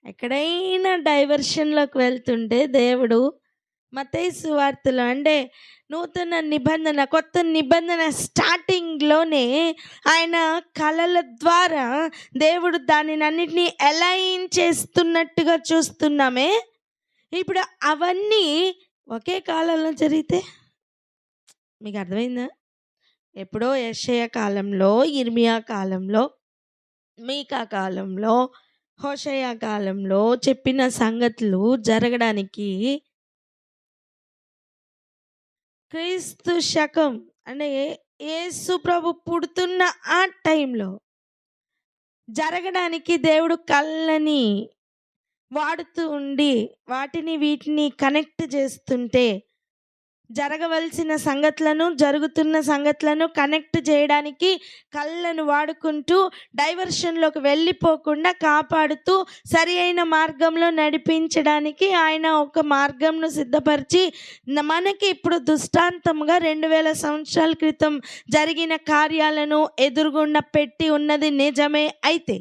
[SPEAKER 1] ఎక్కడైనా డైవర్షన్లోకి వెళ్తుంటే దేవుడు మత్తయి సువార్తలో అంటే నూతన నిబంధన, కొత్త నిబంధన స్టార్టింగ్లోనే ఆయన కళల ద్వారా దేవుడు దానిని అన్నిటినీ అలైన్ చేస్తున్నట్టుగా చూస్తున్నామే. ఇప్పుడు అవన్నీ ఒకే కాలంలో జరిగితే మీకు అర్థమైందా? ఎప్పుడో యెషయా కాలంలో, ఇర్మియా కాలంలో, మీకా కాలంలో, హోషేయ కాలంలో చెప్పిన సంగతులు జరగడానికి క్రీస్తు శకం అంటే యేసు ప్రభు పుడుతున్న ఆ టైంలో జరగడానికి దేవుడు కళ్ళని వాడుతూ ఉండి వాటిని వీటిని కనెక్ట్ చేస్తుంటే జరగవలసిన సంగతులను, జరుగుతున్న సంగతులను కనెక్ట్ చేయడానికి కళ్ళను వాడుకుంటూ డైవర్షన్లోకి వెళ్ళిపోకుండా కాపాడుతూ సరి అయిన మార్గంలో నడిపించడానికి ఆయన ఒక మార్గంను సిద్ధపరిచి మనకి ఇప్పుడు దృష్టాంతంగా 2000 సంవత్సరాల క్రితం జరిగిన కార్యాలను ఎదురుగుండా పెట్టి ఉన్నది నిజమే. అయితే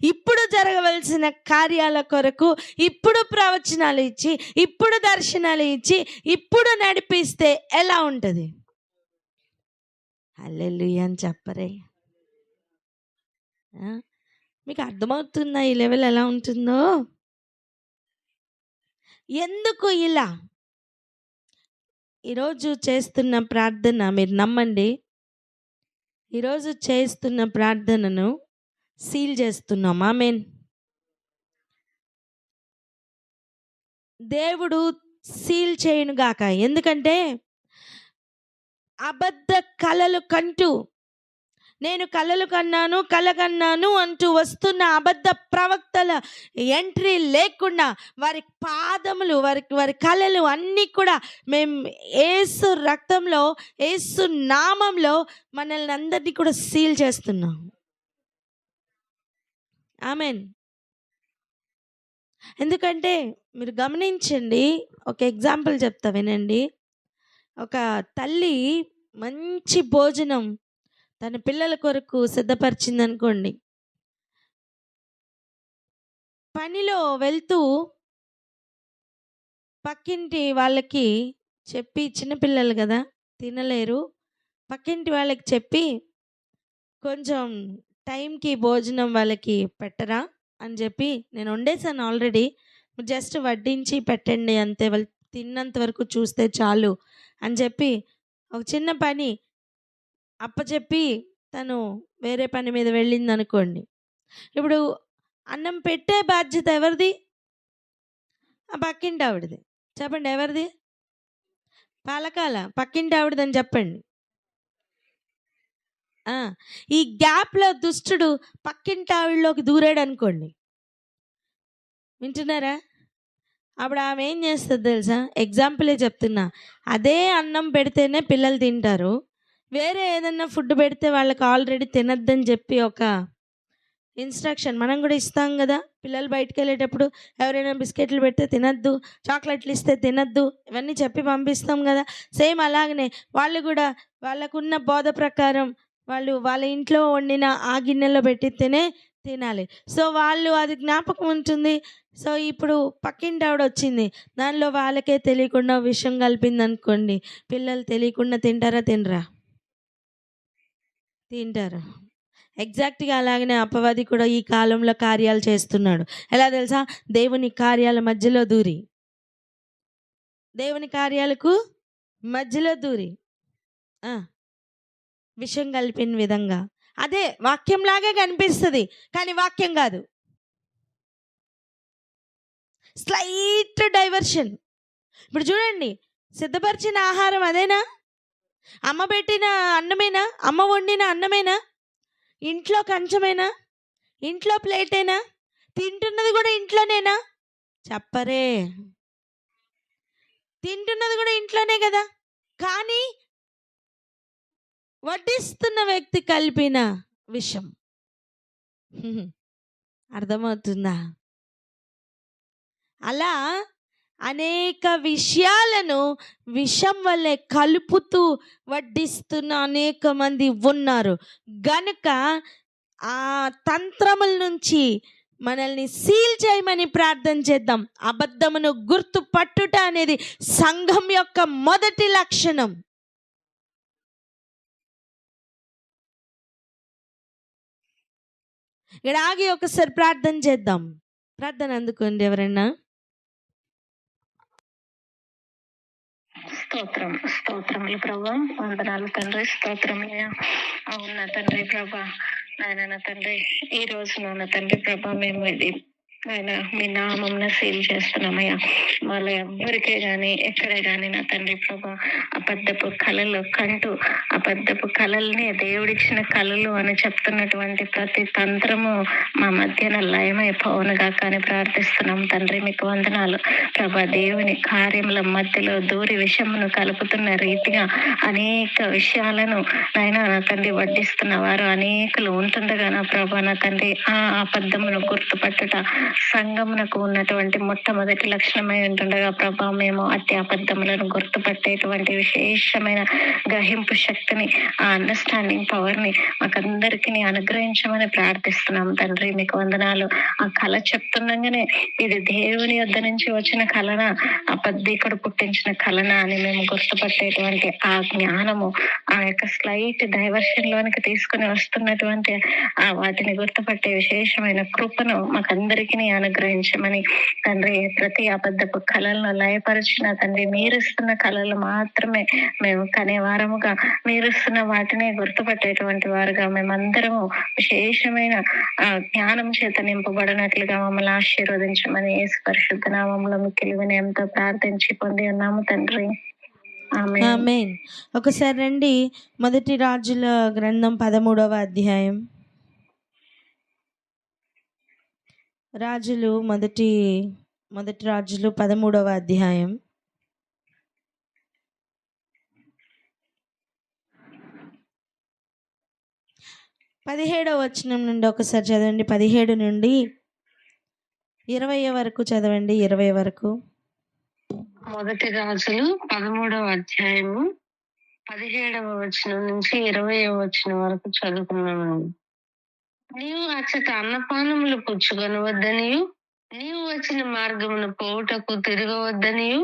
[SPEAKER 1] ఇప్పుడు జరగవలసిన కార్యాల కొరకు ఇప్పుడు ప్రవచనాలు ఇచ్చి, ఇప్పుడు దర్శనాలు ఇచ్చి, ఇప్పుడు నడిపిస్తే ఎలా ఉంటుంది? హల్లెలూయా అని చెప్పరే. మీకు అర్థమవుతుందా ఈ లెవెల్ ఎలా ఉంటుందో? ఎందుకు ఇలా? ఈరోజు చేస్తున్న ప్రార్థన మీరు నమ్మండి, ఈరోజు చేస్తున్న ప్రార్థనను సీల్ చేస్తున్నాం. ఆమేన్. దేవుడు సీల్ చేయను గాక. ఎందుకంటే అబద్ధ కలలు కంటూ నేను కలలు కన్నాను, కల కన్నాను అంటూ వస్తున్న అబద్ధ ప్రవక్తల ఎంట్రీ లేకుండా వారి పాదములు, వారి కలలు అన్నీ కూడా మేము యేసు రక్తంలో, యేసు నామంలో మనల్ని అందరినీ కూడా సీల్ చేస్తున్నాం. ఆమేన్. ఎందుకంటే మీరు గమనించండి, ఒక ఎగ్జాంపుల్ చెప్తా వినండి. ఒక తల్లి మంచి భోజనం తన పిల్లల కొరకు సిద్ధపరిచింది అనుకోండి. పనిలో వెళ్తూ పక్కింటి వాళ్ళకి చెప్పి, చిన్నపిల్లలు కదా తినలేరు, పక్కింటి వాళ్ళకి చెప్పి కొంచెం టైంకి భోజనం వాళ్ళకి పెట్టరా అని చెప్పి, నేను వండేసాను ఆల్రెడీ, జస్ట్ వడ్డించి పెట్టండి అంతే, వాళ్ళు తిన్నంత వరకు చూస్తే చాలు అని చెప్పి ఒక చిన్న పని అప్పచెప్పి తను వేరే పని మీద వెళ్ళింది అనుకోండి. ఇప్పుడు అన్నం పెట్టే బాధ్యత ఎవరిది? ఆ పక్కింటి ఆవిడది. చెప్పండి, ఎవరిది? పాలకాల పక్కింటి ఆవిడదని చెప్పండి. ఈ గ్యాప్లో దుష్టుడు పక్కింటి ఆవిడలోకి దూరాడు అనుకోండి. వింటున్నారా? అప్పుడు ఆమె ఏం చేస్తుంది తెలుసా? ఎగ్జాంపులే చెప్తున్నా. అదే అన్నం పెడితేనే పిల్లలు తింటారు. వేరే ఏదన్నా ఫుడ్ పెడితే వాళ్ళకి ఆల్రెడీ తినొద్దని చెప్పి ఒక ఇన్స్ట్రక్షన్ మనం కూడా ఇస్తాం కదా. పిల్లలు బయటికి వెళ్ళేటప్పుడు ఎవరైనా బిస్కెట్లు పెడితే తినద్దు, చాక్లెట్లు ఇస్తే తినద్దు, ఇవన్నీ చెప్పి పంపిస్తాం కదా. సేమ్ అలాగనే వాళ్ళు కూడా వాళ్ళకున్న బోధ ప్రకారం వాళ్ళు వాళ్ళ ఇంట్లో వండిన ఆ గిన్నెలో పెట్టితేనే తినాలి. సో వాళ్ళు అది జ్ఞాపకం ఉంటుంది. సో ఇప్పుడు పక్కింటి ఆవిడ వచ్చింది, దానిలో వాళ్ళకే తెలియకుండా విషం కలిపింది అనుకోండి, పిల్లలు తెలియకుండా తింటారా? తినరా? తింటారు. ఎగ్జాక్ట్‌గా అలాగనే అపవాది కూడా ఈ కాలంలో కార్యాలు చేస్తున్నాడు. ఎలా తెలుసా? దేవుని కార్యాల మధ్యలో దూరి, దేవుని కార్యాలకు మధ్యలో దూరి ఆ! విషం కలిపిన విధంగా. అదే వాక్యంలాగే కనిపిస్తది, కానీ వాక్యం కాదు. Slight diversion. ఇప్పుడు చూడండి, సిద్ధపరిచిన ఆహారం అదేనా? అమ్మ పెట్టిన అన్నమేనా? అమ్మ వండిన అన్నమేనా? ఇంట్లో కంచమేనా? ఇంట్లో ప్లేటేనా? తింటున్నది కూడా ఇంట్లోనేనా? చెప్పరే. తింటున్నది కూడా ఇంట్లోనే కదా. కానీ వడ్డిస్తున్న వ్యక్తి కలిపిన విషం. అర్థమవుతుందా? అలా అనేక విషయాలను విషం వల్లే కలుపుతూ వడ్డిస్తున్న అనేక మంది ఉన్నారు. గనుక ఆ తంత్రముల నుంచి మనల్ని సీల్ చేయమని ప్రార్థన చేద్దాం. అబద్ధమును గుర్తుపట్టుట అనేది సంఘం యొక్క మొదటి లక్షణం. ఇక్కడ ఆగి ఒకసారి ప్రార్థన చేద్దాం. ప్రార్థన అందుకోండి ఎవరైనా.
[SPEAKER 2] స్తోత్రములు ప్రభా, వందనాలు తండ్రి, స్తోత్రములయ్యా. అవునా తండ్రి ప్రభా, నాయన తండ్రి, ఈ రోజు నాన్న తండ్రి ప్రభా, మేము ఆయన మీ నామంన సీల్ చేస్తున్నామయ్యా. వాళ్ళ ఎవ్వరికే గాని ఎక్కడే గాని నా తండ్రి ప్రభా, అబద్ధపు కళలు కంటూ అబద్ధపు కళల్ని దేవుడిచ్చిన కళలు అని చెప్తున్నటువంటి ప్రతి తంత్రము మా మధ్యన లయమైపోవునుగా కానీ ప్రార్థిస్తున్నాం తండ్రి. మీకు వందనాలు ప్రభా. దేవుని కార్యముల మధ్యలో దూరి విషమును కలుపుతున్న రీతిగా అనేక విషయాలను నాయన నా తండ్రి వడ్డిస్తున్న వారు అనేకులు ఉంటుండగా నా ప్రభా నా తండ్రి, ఆ అబద్ధమును గుర్తుపట్టుట సంఘమునకు ఉన్నటువంటి మొట్టమొదటి లక్షణమై ఉంటుండగా ప్రభా, మేము అతి అబద్ధములను గుర్తుపట్టేటువంటి విశేషమైన గ్రహింపు శక్తిని, ఆ అండర్స్టాండింగ్ పవర్ని మాకందరికి అనుగ్రహించమని ప్రార్థిస్తున్నాం తండ్రి. మీకు వందనాలు. ఆ కళ చెప్తుండగానే ఇది దేవుని యొద్ద నుంచి వచ్చిన కళన, అబద్ధికుడు పుట్టించిన కళన అని మేము గుర్తుపట్టేటువంటి ఆ జ్ఞానము, ఆ యొక్క స్లైట్ డైవర్షన్ లోనికి తీసుకుని వస్తున్నటువంటి ఆ వాటిని గుర్తుపట్టే విశేషమైన కృపను మాకందరికి అనుగ్రహించమని తండ్రి. ప్రతి అబద్ధపు కళలను లయపరిచిన తండ్రి, మీరిస్తున్న కళలు మాత్రమే మేము కనేవారముగా, మీరిస్తున్న వాటిని గుర్తుపట్టేటువంటి వారుగా మేమందరము విశేషమైన జ్ఞానం చేత నింపబడినట్లుగా మమ్మల్ని ఆశీర్వదించమని యేసు పరిశుద్ధ నామములో మిక్కిలి వినయంతో ప్రార్థించి పొంది ఉన్నాము తండ్రి.
[SPEAKER 1] ఆమేన్. ఒకసారి రండి, మొదటి రాజుల గ్రంథం 13వ అధ్యాయం. రాజులు మొదటి రాజులు 13వ అధ్యాయం. 17వ వచనం నుండి ఒకసారి చదవండి. 17 నుండి 20 వరకు చదవండి. 20 వరకు.
[SPEAKER 2] మొదటి రాజులు 13వ అధ్యాయము 17వ వచనం నుంచి 20వ వచనం వరకు చదువుకున్నాము. నీవు అచ్చట అన్నపానములు పుచ్చుకొనవద్దనియు, నీవు వచ్చిన మార్గమును పోవుటకు తిరగవద్దనియు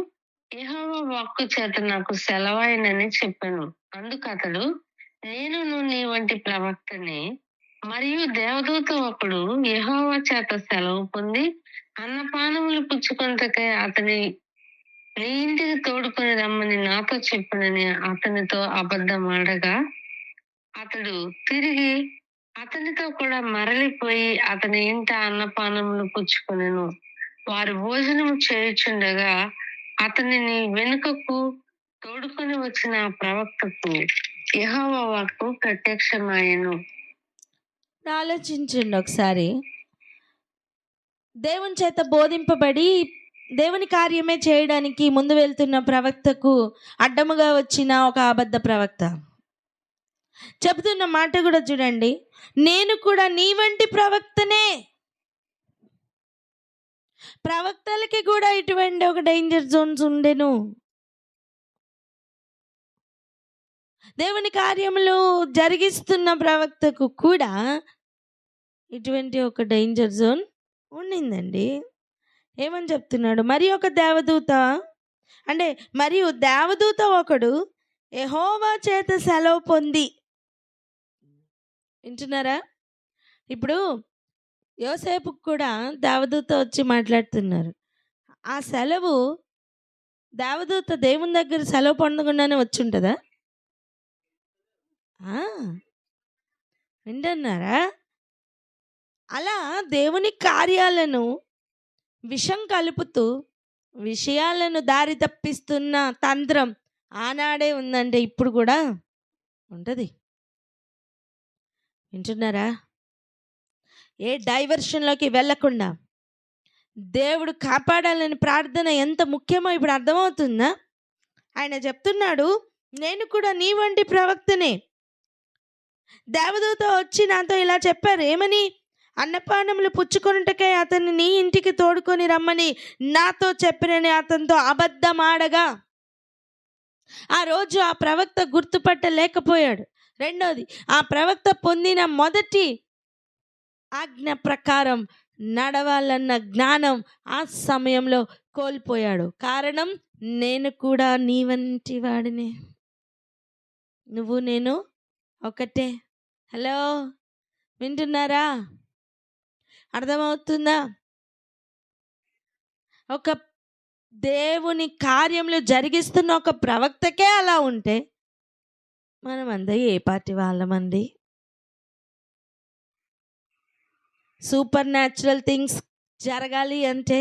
[SPEAKER 2] యెహోవా వాక్కు చేత నాకు సెలవైనని చెప్పాను. అందుకు అతడు, నేనును నీ వంటి ప్రవక్తని మరియు దేవదూత ఒకడు యెహోవా చేత సెలవు పొంది అన్నపానములు పుచ్చుకొనుటకై అతని నీ ఇంటికి తోడుకొని రమ్మని నాతో చెప్పనని అతనితో అబద్ధం ఆడగా, అతడు తిరిగి అతనితో కూడా మరలిపోయి అతని ఇంట అన్నపానములు పుచ్చుకొనెను. వారు భోజనం చేయుచుండగా అతనిని వెనుకకు తోడుకొని వచ్చిన ప్రవక్తకు యెహోవా వాక్కు ప్రత్యక్షమాయెను.
[SPEAKER 1] ఆలోచించండి ఒకసారి. దేవుని చేత బోధింపబడి దేవుని కార్యమే చేయడానికి ముందు వెళ్తున్న ప్రవక్తకు అడ్డముగా వచ్చిన ఒక అబద్ధ ప్రవక్త చెబుతున్న మాట కూడా చూడండి, నేను కూడా నీ వంటి ప్రవక్తనే. ప్రవక్తలకి కూడా ఇటువంటి ఒక డేంజర్ జోన్స్ ఉండెను. దేవుని కార్యములు జరిగిస్తున్న ప్రవక్తకు కూడా ఇటువంటి ఒక డేంజర్ జోన్ ఉండిందండి. ఏమని చెప్తున్నాడు? మరియు దేవదూత ఒకడు యెహోవా చేత సెలవు పొంది. వింటున్నారా? ఇప్పుడు యోసేపుకు కూడా దేవదూత వచ్చి మాట్లాడుతున్నారు. ఆ సెలవు దేవదూత దేవుని దగ్గర సెలవు పొందకుండానే వచ్చి ఉంటుందా? వింటున్నారా? అలా దేవుని కార్యాలను విషం కలుపుతూ విషయాలను దారి తప్పిస్తున్న తంత్రం ఆనాడే ఉందంటే ఇప్పుడు కూడా ఉంటుంది. వింటున్నారా? ఏ డైవర్షన్లోకి వెళ్ళకుండా దేవుడు కాపాడాలని ప్రార్థన ఎంత ముఖ్యమో ఇప్పుడు అర్థమవుతుందా? ఆయన చెప్తున్నాడు, నేను కూడా నీ వంటి ప్రవక్తనే. దేవదూత వచ్చి నాతో ఇలా చెప్పారు, ఏమని? అన్నపానములు పుచ్చుకొనుటకై అతన్ని నీ ఇంటికి తోడుకొని రమ్మని నాతో చెప్పినని అతనితో అబద్ధమాడగా ఆ రోజు ఆ ప్రవక్త గుర్తుపట్టలేకపోయాడు. రెండోది, ఆ ప్రవక్త పొందిన మొదటి ఆజ్ఞ ప్రకారం నడవాలన్న జ్ఞానం ఆ సమయంలో కోల్పోయాడు. కారణం, నేను కూడా నీ వంటి వాడినే, నువ్వు నేను ఒకటే. హలో, వింటున్నారా? అర్థమవుతుందా? ఒక దేవుని కార్యములు జరిగిస్తున్న ఒక ప్రవక్తకే అలా ఉంటే మనమంతా ఏ పార్టీ వాళ్ళమండి? సూపర్ న్యాచురల్ థింగ్స్ జరగాలి అంటే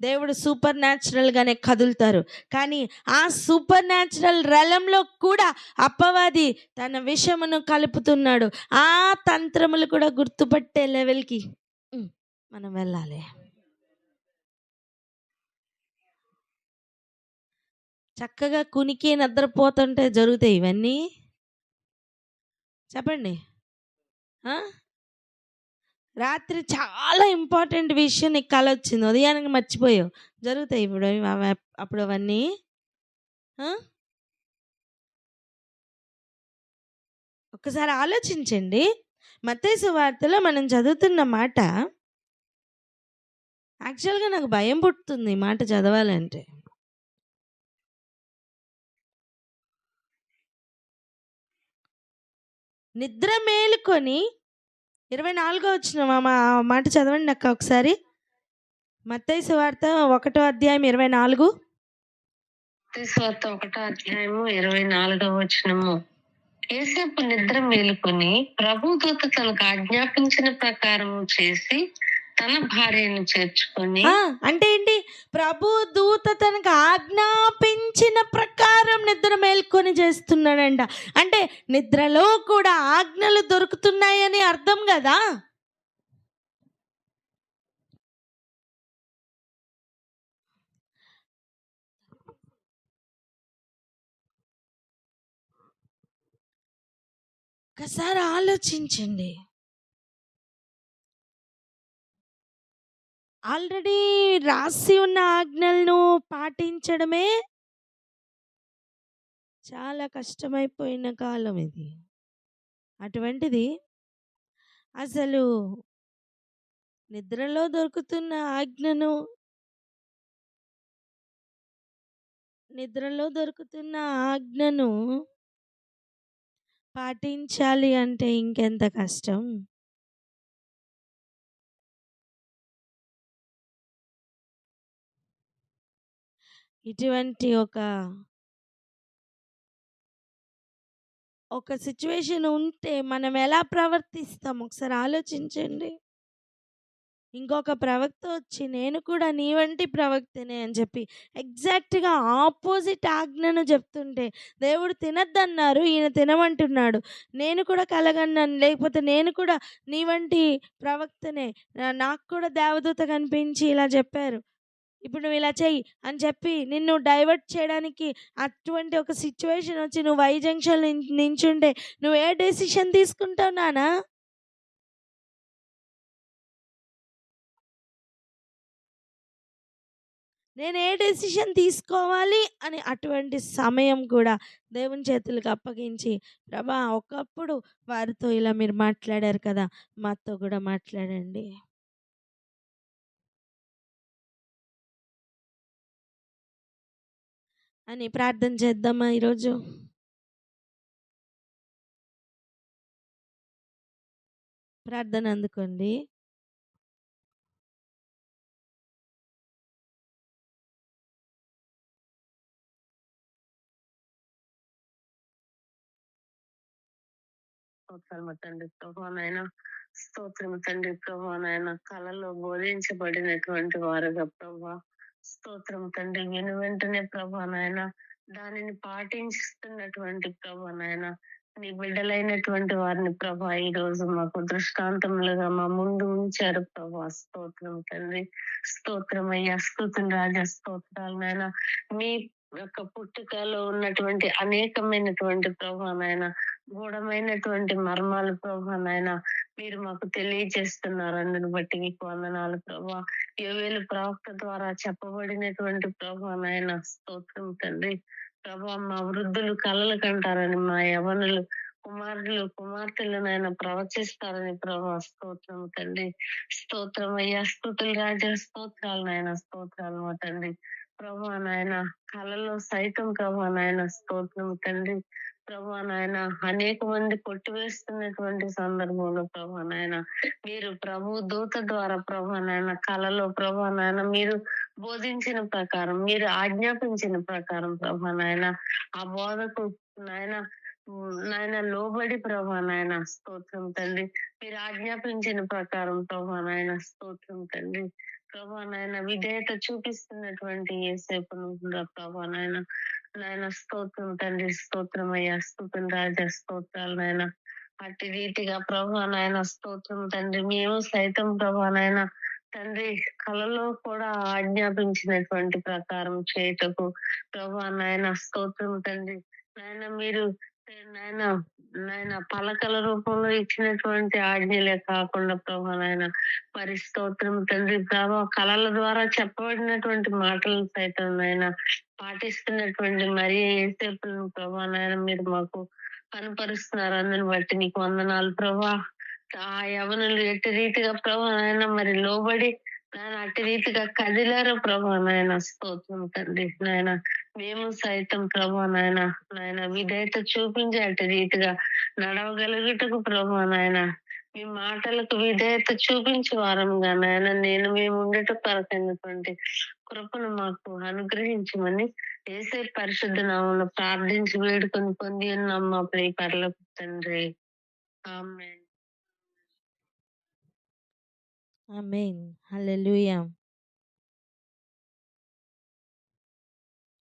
[SPEAKER 1] దేవుడు సూపర్ న్యాచురల్గానే కదులుతారు. కానీ ఆ సూపర్ న్యాచురల్ రెలంలో కూడా అపవాది తన విషమును కలుపుతున్నాడు. ఆ తంత్రములు కూడా గుర్తుపట్టే లెవెల్కి మనం వెళ్ళాలి. చక్కగా కునికి నిద్రపోతుంటే జరుగుతాయి ఇవన్నీ. చెప్పండి. రాత్రి చాలా ఇంపార్టెంట్ విషయం నీకు కల వచ్చింది, ఉదయానికి మర్చిపోయావు, జరుగుతాయి ఇప్పుడు అప్పుడు అవన్నీ. ఒక్కసారి ఆలోచించండి. మత్తయి సువార్తలో మనం చదువుతున్న మాట యాక్చువల్గా నాకు భయం పుట్టుతుంది ఈ మాట చదవాలంటే. నిద్ర మేలుకొని 24వ వచనం ఆ మాట చదవండి అక్క ఒకసారి. మత్తయి సువార్త 1వ అధ్యాయం 24.
[SPEAKER 2] మత్తయి సువార్త 1వ అధ్యాయము 24వ వచనము. యోసేపు నిద్ర మేలుకొని ప్రభుదూత తనకు ఆజ్ఞాపించిన ప్రకారం చేసి తన భార్యను చేర్చుకొని.
[SPEAKER 1] అంటే ఏంటి? ప్రభు దూత తనకు ఆజ్ఞాపించిన ప్రకారం నిద్ర మేల్కొని చేస్తున్నాడంట. అంటే నిద్రలో కూడా ఆజ్ఞలు దొరుకుతున్నాయని అర్థం కదా. ఒకసారి ఆలోచించండి. ఆల్రెడీ రాసి ఉన్న ఆజ్ఞలను పాటించడమే చాలా కష్టమైపోయిన కాలం ఇది. అటువంటిది అసలు నిద్రలో దొరుకుతున్న ఆజ్ఞను పాటించాలి అంటే ఇంకెంత కష్టం. ఇటువంటి ఒక సిచ్యువేషన్ ఉంటే మనం ఎలా ప్రవర్తిస్తాం ఒకసారి ఆలోచించండి. ఇంకొక ప్రవక్త వచ్చి నేను కూడా నీ వంటి ప్రవక్తనే అని చెప్పి ఎగ్జాక్ట్గా ఆపోజిట్ ఆజ్ఞను చెప్తుంటే, దేవుడు తినద్దన్నారు, ఈయన తినమంటున్నాడు. నేను కూడా కలగన్నాను, లేకపోతే నేను కూడా నీ వంటి ప్రవక్తనే, నాకు కూడా దేవదూత కనిపించి ఇలా చెప్పారు. ఇప్పుడు నువ్వు ఇలా చెయ్యి అని చెప్పి నిన్ను డైవర్ట్ చేయడానికి అటువంటి ఒక సిచ్యువేషన్ వచ్చి నువ్వు వై జంక్షన్ నించుంటే నువ్వు ఏ డెసిషన్ తీసుకుంటావు నానా? నేను ఏ డెసిషన్ తీసుకోవాలి అని అటువంటి సమయం కూడా దేవుని చేతులకు అప్పగించి, ప్రభా ఒకప్పుడు వారితో ఇలా మీరు మాట్లాడారు కదా, మాతో కూడా మాట్లాడండి అని ప్రార్థన చేద్దామా ఈరోజు? ప్రార్థన అందుకోండి.
[SPEAKER 2] స్తోత్రము తండ్రి ప్రభా నాయన, స్తోత్రము తండ్రి ప్రభా నాయన, కళలో బోధించబడినటువంటి వారుగా ప్రభా, స్తోత్రం తండ్రి, విను వెంటనే ప్రభా నాయన దానిని పాటిస్తున్నటువంటి ప్రభా నాయన, నీ బిడ్డలైనటువంటి వారిని ప్రభా ఈ రోజు మాకు దృష్టాంతములుగా మా ముందు ఉంచారు ప్రభా. స్తోత్రం తండ్రి, స్తోత్రం అయ్యా, స్తుతులు రాజా, స్తోత్రాలు నాయన. మీ యొక్క పుట్టుకలో ఉన్నటువంటి అనేకమైనటువంటి ప్రభా నాయన, గూఢమైనటువంటి మర్మాలు ప్రభా నాయన మీరు మాకు తెలియజేస్తున్నారు. అందుని బట్టి మీకు వందనాలు ప్రభా. యోవేలు ప్రవక్త ద్వారా చెప్పబడినటువంటి ప్రభా నాయన, స్తోత్రం తండ్రి ప్రభా. మా వృద్ధులు కలలు కంటారని, మా యవనులు కుమారులు కుమార్తెలు నాయన ప్రవచిస్తారని ప్రభా. స్తోత్రం తండ్రి, స్తోత్రం అయ్యా, స్తుతులు రాజా, స్తోత్రాలు నాయన, స్తోత్రాలు మా తండ్రి ప్రభా నాయన. కళలో సైతం ప్రభా నాయన, స్తోత్రం తండ్రి ప్రభా నాయన, అనేక మంది కొట్టివేస్తున్నటువంటి సందర్భంలో ప్రభా నాయన మీరు ప్రభు దూత ద్వారా ప్రభా నాయన కళలో ప్రభా నాయన మీరు బోధించిన ప్రకారం, మీరు ఆజ్ఞాపించిన ప్రకారం ప్రభా నాయన ఆ బోధకు నాయన నాయన లోబడి ప్రభా నాయన, స్తోత్రం తండ్రి, మీరు ఆజ్ఞాపించిన ప్రకారం ప్రభా నాయన, స్తోత్రం తండ్రి ప్రభా నాయన విధేయత చూపిస్తున్నటువంటి యేసేపును కూడా ప్రభా నాయన నాయన, స్తోత్రం తండ్రి, స్తోత్రం అయ్యా, స్తోత్రం రాజా, స్తోత్రాలు నాయన. అట్టి రీతిగా ప్రభా నాయన, స్తోత్రం తండ్రి, మేము సైతం ప్రభా నాయన తండ్రి కళలో కూడా ఆజ్ఞాపించినటువంటి ప్రకారం చేయటకు ప్రభా నాయన, స్తోత్రం తండ్రి నాయన. మీరు నాయన నాయన పలకల రూపంలో ఇచ్చినటువంటి ఆజ్ఞలే కాకుండా ప్రభా నాయన మరి స్తోత్రం తండ్రి ప్రభా కళల ద్వారా చెప్పబడినటువంటి మాటలను సైతం నాయన పాటిస్తున్నటువంటి మరి ఏసేపులను ప్రభా నాయన మీరు మాకు కనపరుస్తున్నారు. అందుని బట్టి నీకు వందనాలు ప్రభా. ఆ యవనులు ఎట్టి రీతిగా ప్రభా నాయన మరి లోబడి నాయన అట్టి రీతిగా కదిలారు ప్రభా నాయన, స్తోత్రం తండ్రి నాయన. మేము సైతం ప్రభా నాయన నాయన విధేయత చూపించి అట్టి రీతిగా నడవగలుగుటకు ప్రభా నాయన మీ మాటలకు విధేయత చూపించే వారంగా నాయన నేను మేము ఉండేట కొరకైనటువంటి కృపను మాకు అనుగ్రహించమని యేసే పరిశుద్ధ నామంలో ప్రార్థించి వేడుకొని పొంది ఉన్నాం మా ప్రియ పరలోక తండ్రి. ఆమేన్.
[SPEAKER 1] ఆమేన్. హల్లెలూయా.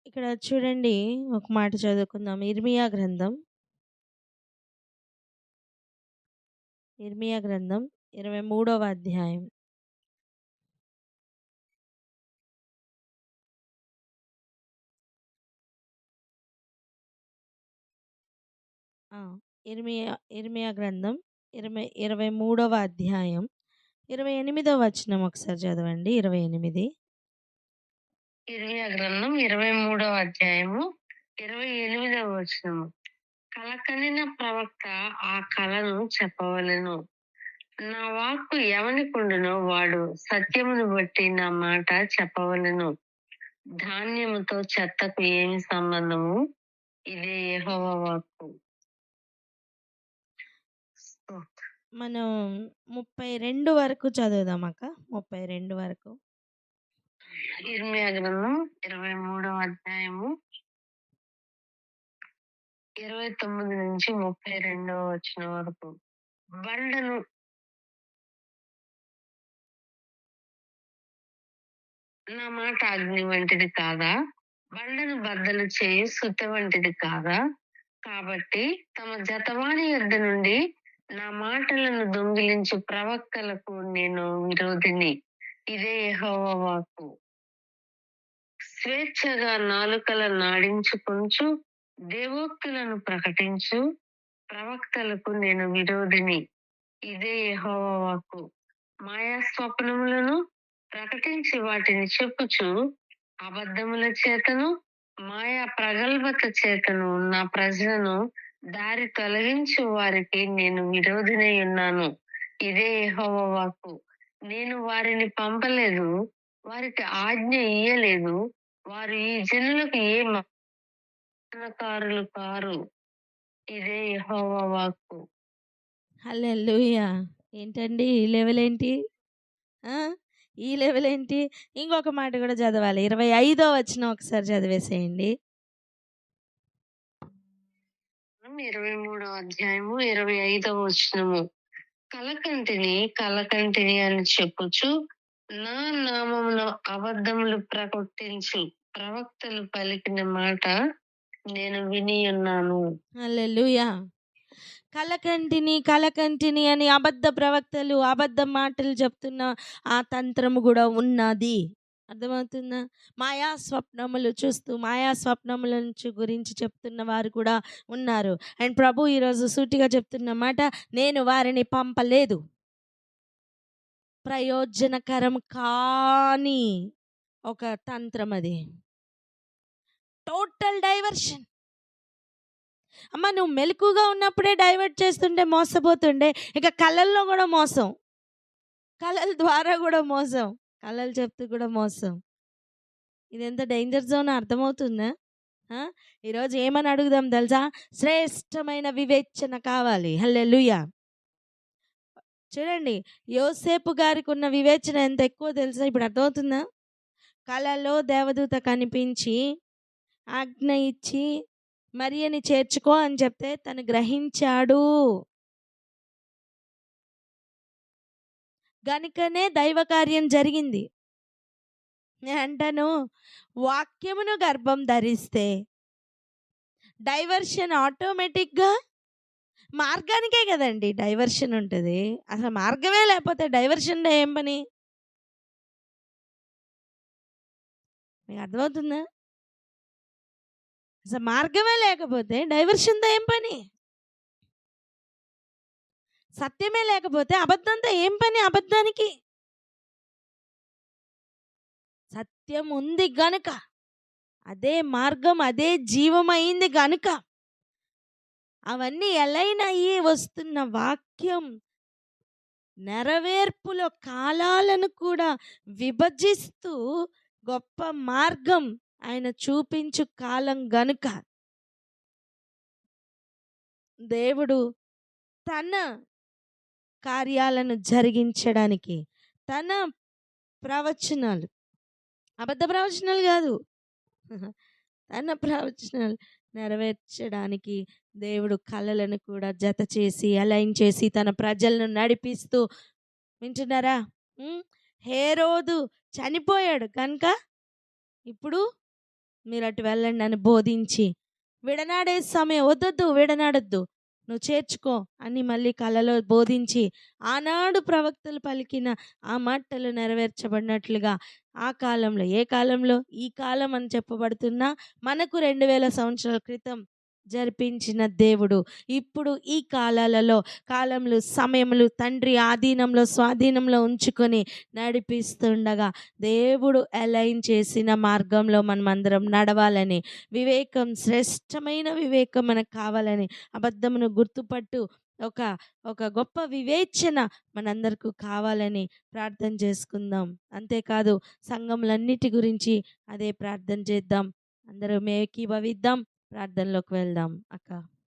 [SPEAKER 1] ఇక్కడ చూడండి, ఒక మాట చదువుకుందాం. ఇర్మియా గ్రంథం 23వ అధ్యాయం. ఇర్మియా గ్రంథం 23వ అధ్యాయం 28వ వచనం ఒకసారి చదవండి. 28.
[SPEAKER 2] ఇర్మియా గ్రంథం 23వ అధ్యాయము 28వ వచనము. కలకనిన ప్రవక్త ఆ కళను చెప్పవలెను. నా వాక్కు ఎవనికుండునో వాడు సత్యమును బట్టి నా మాట చెప్పవలెను. ధాన్యముతో చెత్తకు ఏమి సంబంధము? ఇదే యెహోవా వాక్కు.
[SPEAKER 1] మనం 32 వరకు చదువుదాం అక్క. 32 వరకు.
[SPEAKER 2] ఇర్మియా గ్రంథం 23వ అధ్యాయము 29 నుంచి 32వ వచనం వరకు. బండను నా మాట అగ్ని వంటిది కాదా? బండను బద్దలు చేయి సుత్తె వంటిది కాదా? కాబట్టి తమ జతవాణి యొద్ద నుండి నా మాటలను దొంగిలించు ప్రవక్తలకు నేను విరోధిని. ఇదే యెహోవా వాక్కు. స్వేచ్ఛగా నాలుకల నాడించుకొంచు దేవోక్తులను ప్రకటించు ప్రవక్తలకు నేను విరోధిని. ఇదే యెహోవా వాక్కు. మాయా స్వప్నములను ప్రకటించి వాటిని చెప్పుచు అబద్ధముల చేతను మాయా ప్రగల్భత చేతను నా ప్రజలను దారి తొలగించు వారికి నేను విరోధినై ఉన్నాను. ఇదే యెహోవా వాక్కు. నేను వారిని పంపలేదు, వారికి ఆజ్ఞ ఇయ్యలేదు. వారు ఈ జనులకు ఏ మకారులు కారు. ఇదే యెహోవా వాక్కు.
[SPEAKER 1] హల్లెలూయా! ఏంటండి ఈ లెవెల్ ఏంటి? ఆ! ఈ లెవెల్ ఏంటి? ఇంకొక మాట కూడా చదవాలి. 25వ వచనం ఒకసారి చదివేసేయండి.
[SPEAKER 2] 23వ అధ్యాయము 25వ వచనము. కలకంటిని అని చెప్పుచు నా నామమున అబద్ధములు ప్రకటించు ప్రవక్తలు పలికిన మాట నేను విని ఉన్నాను.
[SPEAKER 1] హల్లెలూయా! కలకంటిని అని అబద్ధ ప్రవక్తలు అబద్ధ మాటలు చెప్తున్న ఆ తంత్రము కూడా ఉన్నది. అర్థమవుతుందా? మాయా స్వప్నములు చూస్తూ మాయా స్వప్నముల నుంచి గురించి చెప్తున్న వారు కూడా ఉన్నారు. అండ్ ప్రభు ఈరోజు సూటిగా చెప్తున్న మాట, నేను వారిని పంపలేదు. ప్రయోజనకరం కాని ఒక తంత్రం అది. Total diversion. అమ్మ, నువ్వు మెలకుగా ఉన్నప్పుడే డైవర్ట్ చేస్తుంటే మోసపోతుండే, ఇక కళల్లో కూడా మోసం, కళల ద్వారా కూడా మోసం, కళలు చెప్తూ కూడా మోసం. ఇది ఎంత డేంజర్ జోన్ అర్థమవుతుందా? ఈరోజు ఏమని అడుగుదాం తెలుసా? శ్రేష్టమైన వివేచన కావాలి. హల్లెలూయా! చూడండి, యోసేపు గారికి ఉన్న వివేచన ఎంత ఎక్కువ తెలుసా? ఇప్పుడు అర్థమవుతుందా? కళలో దేవదూత కనిపించి ఆజ్ఞ ఇచ్చి మరియని చేర్చుకో అని చెప్తే తను గ్రహించాడు. గనుకనే దైవ కార్యం జరిగింది. నేను అంటాను, వాక్యమును గర్భం ధరిస్తే డైవర్షన్ ఆటోమేటిక్గా మార్గానికే కదండి డైవర్షన్ ఉంటుంది. అసలు మార్గమే లేకపోతే డైవర్షన్లో ఏం పని? మీకు అర్థమవుతుందా? అసలు మార్గమే లేకపోతే డైవర్షన్తో ఏం పని? సత్యమే లేకపోతే అబద్ధంతో ఏం పని? అబద్ధానికి సత్యం ఉంది గనుక, అదే మార్గం, అదే జీవమైంది గనుక అవన్నీ ఎలైన్ అయ్యి వస్తున్న వాక్యం నెరవేర్పులో కాలాలను కూడా విభజిస్తూ గొప్ప మార్గం ఆయన చూపించు కాలం గనుక దేవుడు తన కార్యాలను జరిగించడానికి తన ప్రవచనాలు, అబద్ధ ప్రవచనాలు కాదు, తన ప్రవచనాలు నెరవేర్చడానికి దేవుడు కళలను కూడా జత చేసి అలైన్ చేసి తన ప్రజలను నడిపిస్తూ, వింటున్నారా? హేరోదు చనిపోయాడు కనుక ఇప్పుడు మీరు అటు వెళ్ళండి అని బోధించి, విడనాడే సమయం వద్దొద్దు, విడనాడొద్దు, నువ్వు చేర్చుకో అని మళ్ళీ కళలో బోధించి ఆనాడు ప్రవక్తలు పలికిన ఆ మాటలు నెరవేర్చబడినట్లుగా ఆ కాలంలో, ఏ కాలంలో? ఈ కాలం అని చెప్పబడుతున్నా మనకు 2000 సంవత్సరాల క్రితం జరిపించిన దేవుడు ఇప్పుడు ఈ కాలంలో సమయములు తండ్రి ఆధీనంలో స్వాధీనంలో ఉంచుకొని నడిపిస్తుండగా దేవుడు అలైన్ చేసిన మార్గంలో మనం అందరం నడవాలని, వివేకం, శ్రేష్టమైన వివేకం మనకు కావాలని, అబద్ధమును గుర్తుపట్టు ఒక గొప్ప వివేచన మనందరికీ కావాలని ప్రార్థన చేసుకుందాం. అంతేకాదు సంఘములన్నిటి గురించి అదే ప్రార్థన చేద్దాం. అందరం ఏకీభవిద్దాం, ప్రార్థనలోకి వెళ్దాం. అక్క.